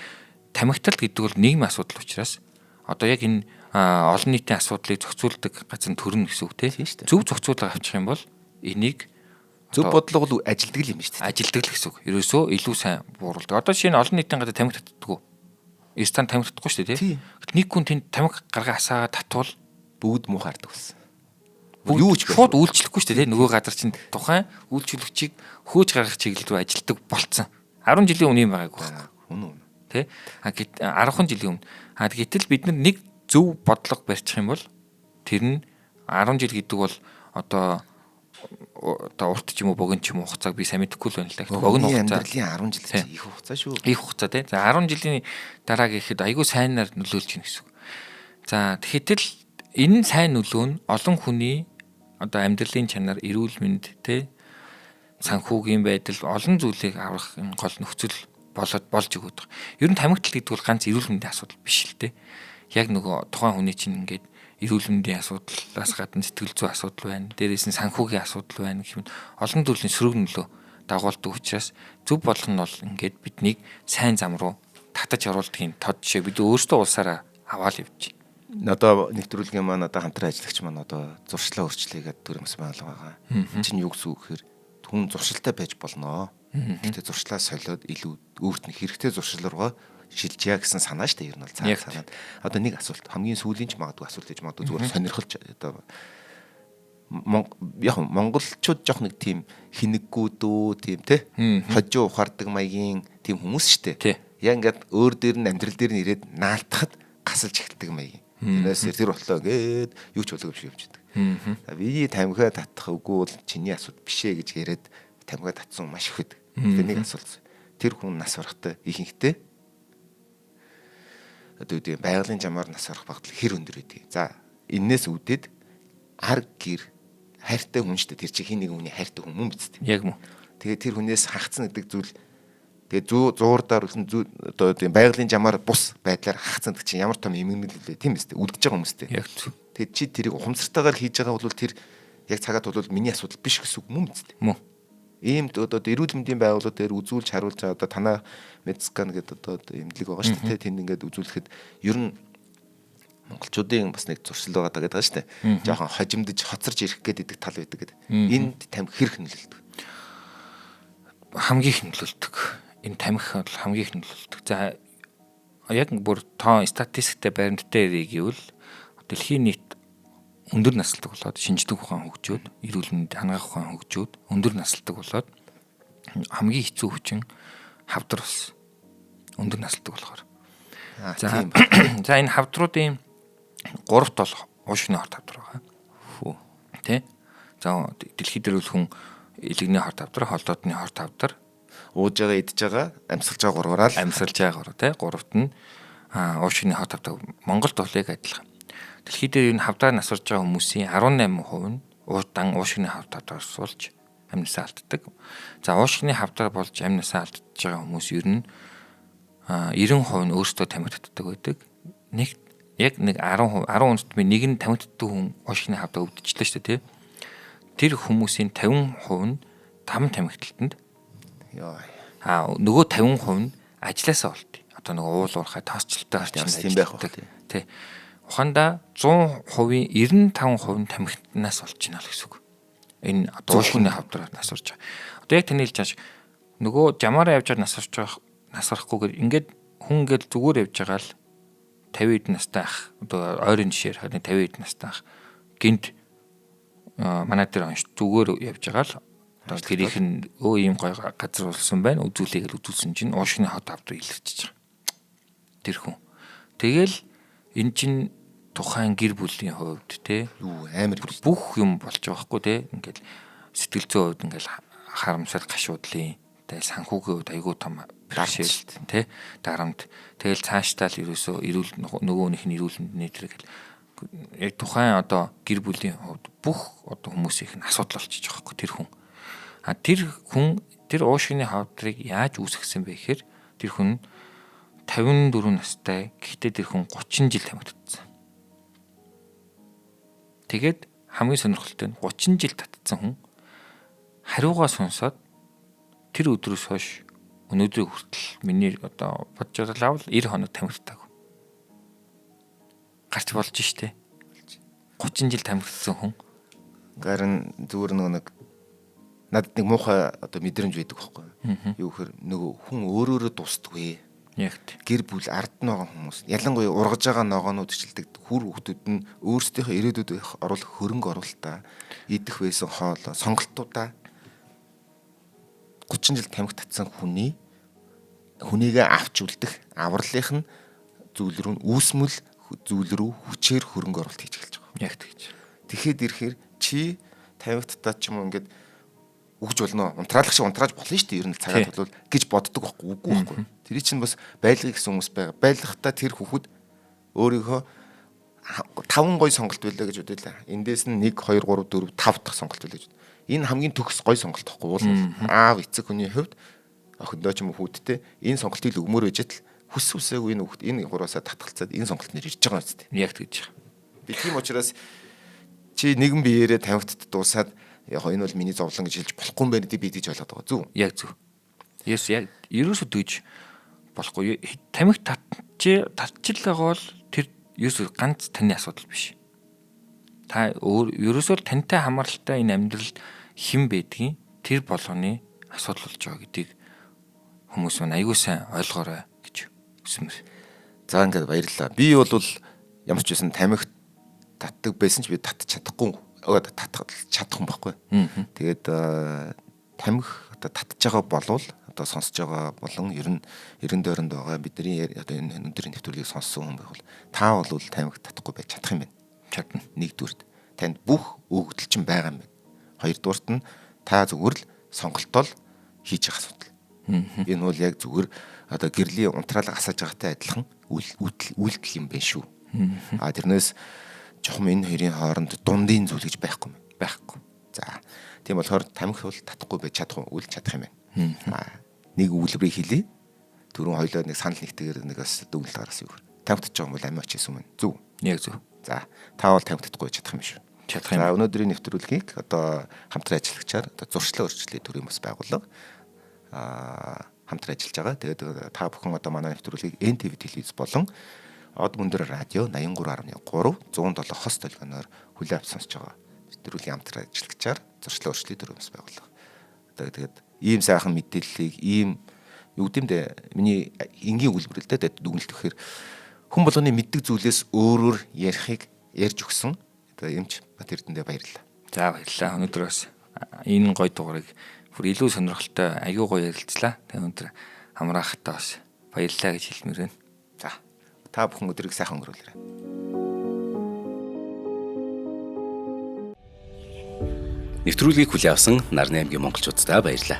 S2: тамхитал гэдэг бол нийгмийн асуудал учраас одоо яг энэ олон нийтийн асуудлыг зохицуулдаг газар төрнө гэсэн үг тийм шүү дээ. Зөв зохицуулга авчих юм бол энийг
S1: зөв бодлого бол ажилтдаг юм шүү дээ.
S2: Ажилтдаг л гэсэн үг. Ерөөсөө илүү сайн бууруулдаг. Одоо жишээ нь олон нийтийн газар тамхи татдаггүй. Стан тамхи татдаггүй шүү дээ тийм. Нэг хүн тэнд тамхи гаргаа асаагаад татвал
S1: бүгд муу хардаг болсон.
S2: Юу ч шууд үйлчлэхгүй шүү дээ тийм. Нөгөө газар чинь тухайн үйлчлэгчийг хөөж гаргах чиглэл рүү ажилтдаг болцсон. 10 жилийн өмнө юм байгаагүй байна.
S1: Үнэн.
S2: Тэ? 10 жилийн өмнө. Гэтэл бид нэг зөв бодлого барьчих юм бол тэр нь 10 жил гэдэг бол одоо урт ч юм уу богино ч юм уу хугацааг би сайн мэдэхгүй л байна л да.
S1: Богино хугацаа 10 жил чинь их хугацаа шүү.
S2: Их хугацаа тий. За 10 жилийн дараа гэхэд айгүй сайнаар нөлөөлж гин гэсэн үг. За тэгэхэд л энэ сайн нөлөө нь олон хүний одоо амьдралын чанар, эрүүл мэнд тий санхүүгийн байдал олон зүйлийг аврах энэ гол нөхцөл болж өгöd байгаа. Ер нь тамхитал гэдэг бол ганц эрүүл мэндийн асуудал биш л тий. Яг нөгөө тухайн хүний чинь ингээд эрүүл мэндийн асуудлаас гадна сэтгэл зүйн асуудал байна. Дээрээс нь санхүүгийн асуудал байна гэх мэт олон төрлийн сөрөг нөлөө дагуулдаг учраас зөв болох нь бол ингээд биднийг сайн зам руу татаж оруулдгийн тод жишээ бид өөрсдөө улсаараа аваад явж байна.
S1: Одоо нэвтрүүлгийн маань одоо хамтран ажиллагч маань одоо зуршлаа өөрчлөе гэдэг төрөмс байнал байгаа. Чинь юу гэсэн үг гэхээр хүн зуршилтай байж болно. Гэтэ зуршлаа солиод илүү өөрт нь хэрэгтэй зуршил руугаа шилжье гэсэн санаа шүү дээ. Ер нь бол цаана санаа. Одоо нэг асуулт хамгийн сүүлийн ч магадгүй асуулт гэж магадгүй зүгээр сонирхолж одоо яг монголчууд жоох нэг тийм хинэггүй дөө тийм те хожуу ухаардаг маягийн тийм хүмүүс шүү дээ. Яг ингээд өөр дээр нь амьдрал дээр нь ирээд наалтахад гасалж эхэлдэг маягийн. Тэрнээс тэр боллоо гээд юу ч болоогүй шиг явчихдаг. Би тамхиа татах үгүй бол чиний асуудал биш ээ гэж яриад тамхиа татсан маш их байдаг. Тэр нэг асуулт. Тэр хүн нас барахтай ихэнхдээ одоо үгүй байгалийн жамаар нас барах багтал хэр өндөр байдгийг. За энээс үүдээд ар гэр хайртай хүн шүү дээ. Тэр чинь хин нэг хүний хайртай хүн мөн биз дээ.
S2: Яг мөн.
S1: Тэгээд тэр хүнээс хагцсан гэдэг зүйл тэгээд зуурдаар үлэн одоо тийм байгалийн жамаар бус байдлаар хагцсан гэдэг чинь ямар том эмгэнэл вэ тийм биз дээ. Үлдэж байгаа хүмүүстэй.
S2: Яг зөв.
S1: Тэгээд чи тэрийг ухамсартайгаар хийж байгаа бол тэр яг цагаад бол миний асуудал биш гэсэн үг мөн биз дээ.
S2: Мөн.
S1: Ийм одоо эрүүл мэндийн байгууллагууд дээр үзүүлж харуулж байгаа одоо танаа медскан гэдэг одоо эмнэлэг байгаа шүү дээ. Тэнд ингээд үзүүлэхэд ер нь монголчуудын бас нэг зуршил байгаа даа гэдэг шүү дээ. Жохон хожимдож хоцорж ирэх гэдэг тал байдаг гэдэг. Энд тамхи хэрэг нөлөөлдөг.
S2: Хамгийн их нөлөөлдөг. Энэ тамхи бол хамгийн их нөлөөлдөг. За яг бүр тоон статистиктэй баримттай ярих гэвэл дэлхийн нийт өндөр наслдаг болоод шинжлэх ухаан хөгжөөд, эрүүл мэнд хангах ухаан хөгжөөд өндөр наслдаг болоод хамгийн хэцүү хүчин хавдар болсон. Өндөр наслдаг болохоор. За энэ хавдруудын 3-т бол уушгины хорт хавдар байгаа. Хөө. Тэ? За дэлхийд дээр хүн илэгний хорт хавдар, холдоодны хорт хавдар,
S1: ууж байгаа, идж байгаа, амьсгалж байгаа гурваараа л
S2: амьсгалж байгаа гурав тэ. 3-т нь уушгины хорт хавдар. Монголд бол яг адилхан. Дэлхийд дээр энэ хавдаар насварж байгаа хүмүүсийн 18% нь уудан уушгины хавдаар суулж амьнасаа алддаг. За уушгины хавдаар болж амьнасаа алдж байгаа хүмүүс ер нь 90% нь өөрсдөө тамхи татдаг байдаг. Яг нэг 10% 10 хүнст нэг нь тамхи татдаг хүн уушгины хавдаа өвдчихлээ шүү дээ, тий. Тэр хүмүүсийн 50% нь там тамхиталтанд нөгөө 50% нь ажилласаа болтыг. Одоо нөгөө уул уурхай тоосчлолтой
S1: тийм байх байх
S2: тий. Ухаандаа 100%-ийн 95% нь тамхинаас болж байна л гэсэн үг. Энэ одоо уушгины хавдраар насварж байгаа. Одоо яг таны хэлж байгаа нөгөө жамаараа явж байгаа насварахгүйгээр ингээд хүн ингээд зүгээр явж байгаа л 50 эд настай ах одоо ойрын жишээр харин 50 эд настай ах гинт манай дээр онш зүгээр явж байгаа л одоо тэрийнх нь ийм гой газар болсон байна үзүүлээгээл үзүүлсэн чинь уушгины хавд авдрыг илэрчиж байгаа. тэр хүн. Тэгэл эн чин тухайн гэр бүлийн хувьд те
S1: юу амар
S2: бүх юм болж байгаа байхгүй те ингээл сэтгэл зүйн хувьд ингээл харамсал гашуудлын тэгэл санхүүгийн хувьд айгүй том бэрхшээлт те дарамт тэгэл цаашдаа л ерөөсөө нөгөөнийх нь эрүүл мэндийн нэтэр гэл яг тухайн одоо гэр бүлийн хувьд бүх одоо хүмүүсийнх нь асуудал болчихж байгаа байхгүй тэр хүн. Тэр хүн тэр уушгины хавдрыг яаж үүсгэсэн бэ гэхээр тэр хүн 54 настай гэхдээ тэр хүн 30 жил тамхитсан. Тэгээд хамгийн сонирхолтой нь 30 жил татсан хүн хариугаа сонсоод тэр өдрөөс хойш өнөөдрийг хүртэл миний одоо бодож лавл 90 хоног тамхитдаг. Гарч болж штэ. 30 жил тамхитсан хүн.
S1: Гарын зүгээр нэг надад нэг муухай одоо мэдрэмж байдаг байхгүй юу гэхээр нөгөө хүн өөрөөрөө дустдаггүй.
S2: Яг
S1: гэр бүл ард нь байгаа хүмүүс ялангуяа ургаж байгаа ногоонууд хичэлдэг хүр хүүхдүүд нь өөрсдийнхөө ирээдүйд оруулах хөрөнгө оруулалтаа идэх байсан хоолой сонголтуудаа 30 жил тамхи татсан хүнийгээ авч үлдэх авралынх нь зүйл рүү үүсмэл зүйл рүү хүчээр хөрөнгө оруулалт хийж эхэлж байгаа.
S2: яг тэгж.
S1: Тэгэхэд ирэхээр чи тамхи татаад ч юм уу ингээд өгж болно. Унтраалах шиг унтрааж болно шүү дээ. Ер нь цагаат бол гэж боддог байхгүй үгүй байхгүй. Тэр чинь бас байлгыг гэсэн хүмүүс байгаа. Байлгахтаа тэр хүүхэд өөрийнхөө 5 гой сонголт байлаа гэж бодъё. Эндээс нь 1 2 3 4 5 дахь сонголт байлаа гэж. Энэ хамгийн төгс гой сонголт байхгүй уул. Аав эцэг хүний хувьд охиндоо ч юм уу хүүдтэй энэ сонголтыг өгмөр байж тал хүс үсээгүй энэ хүүхэд энэ гураасаа татгалцаад энэ сонголт нэр ирж байгаа үстэй.
S2: Яг тэгж.
S1: Би тийм учраас чи нэгэн биеэрээ тамхитд дуусаад яг энэ бол миний зовлон гэж хэлж болохгүй юм байна гэдэг би тийж ойлгоод байгаа зү.
S2: Яг зү. Yes яг ерөөсөө дүйж болохгүй. Тамхи татчихлаа бол тэр ерөөсөө ганц таны асуудал биш. Та ерөөсөө тантай хамааралтай энэ амьдрал хэн байдгийг тэр болгоны асуудал болж байгаа гэдгийг хүмүүс мань аягүй сайн ойлгоорой гэж хүсмээр.
S1: За ингээд баярлалаа. Би бол ямар ч байсан тамхи татдаг байсан ч би татчих чадахгүй татах чадах юм байхгүй. Тэгээд тамхи одоо татж байгаа болвол одоо сонсож байгаа болон ерэн дойронд байгаа бидний одоо энэ өнөөдрийн нэвтрүүлгийг сонссон хүн байвал та бол тамхи татахгүй байж чадах юм байна.
S2: Чадна.
S1: Нэгдүгürt танд бүх өгөгдөл чинь байгаа юм байна. Хоёрдугаарт нь та зүгээр л сонголтоо хийж явах асуудал. Энэ бол яг зүгээр одоо гэрлийн унтраалга асааж байгаатай адилхан үйлдэл юм байна шүү. Тэрнээс жоохон энэ хоёрын хооронд дундын зүйл гэж байхгүй юм. Байхгүй. За тийм болохоор тамхи бол татахгүй байж чадах үл чадах юм байна. Нэг үйлбэрийг хэлье. Түрүүн хоёлоо нэг санал нэгтэйгээр нэг бас дүгнэлт гаргасан юм. Тамхи татж байгаа юм бол амиа ч юм. Зөв.
S2: Яг зөв.
S1: За та бол тамхи татахгүй байж чадах юм шүү.
S2: Чадах юм.
S1: За өнөөдрийн нэвтрүүлгийг одоо хамтран ажиллагчаар одоо зуршлын өргөжлийн төрийн бас байгууллага хамтран ажиллаж байгаа. Тэгээд та бүхэн одоо манай нэвтрүүлгийг NTV телевиз болон Од мөндөр радио 83.3 107 хос толгоноор хүлээн авч сонсож байгаа. Нэвтрүүлгийн хамтран ажиллагчаар зуршлын өргөжлийн төрийн бас байгууллага. Тэгээд ийм сайхан мэдээллийг ийм юу гэмдэ миний энгийн үйлбэрэлдээ дүгнэлт өгөхээр хүн болгоны мэддэг зүйлээс өөрөөр ярихыг ярьж өгсөн. Одоо эмч Бат Эрдэндээ баярлалаа.
S2: За баярлалаа. Өнөөдөр бас энэ гоё дугаарыг бүр илүү сонирхолтой аягүй гоё ярилцлаа. Тэгээ өнөөдөр хамраахтаа бас баярлалаа гэж хэлмээр байна.
S1: За та бүхэн өдрийг сайхан өнгөрүүлээрэй.
S3: Нэвтрүүлгийг хүлээн авсан Нарны аймгийн монголчуудаа баярлалаа.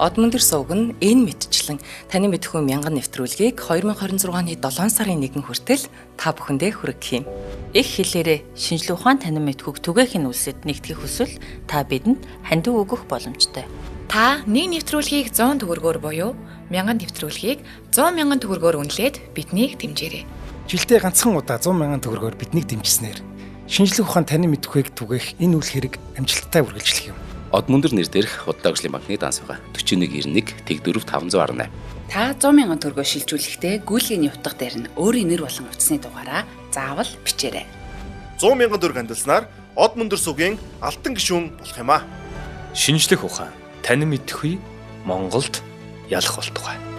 S4: Од мөндөр сувг нь энэ мэдчлэн таны мэдхүйн мянган нэвтрүүлгийг 2026 оны 7 сарын 1 хүртэл та бүхэндээ хүргэх юм. Их хэлээрээ шинжлэх ухаан танин мэдхүйг түгээхийн үлсэд нэгтгэх хүсвэл та бидэнд хандив өгөх боломжтой.
S5: Та нэг нэвтрүүлгийг 100 төгрөгөөр буюу 1000 нэвтрүүлгийг 100 мянган төгрөгөөр үнэлээд биднийг дэмжээрэй.
S6: Жилдээ ганцхан удаа 100 мянган төгрөгөөр биднийг дэмжснээр шинжлэх ухаан танин мэдхүйг түгээх энэ үйл хэрэг амжилттай үргэлжлэх юм.
S3: Од мөндөр нэр дээрх Худалдаа хөгжлийн банкны данс байгаа 4191 Тэг 4 518.
S7: Та 100 мянган төгрөгөөр шилжүүлэхдээ гүйлгээний утга дээр нь өөрийн нэр болон утасны дугаараа заавал бичээрэй.
S8: 100 мянган төгрөг хандалснаар Од мөндөр сувгийн алтан гишүүн болох юм а.
S9: Шинжлэх ухаан танин мэдхгүй Монголд ялах болтугай.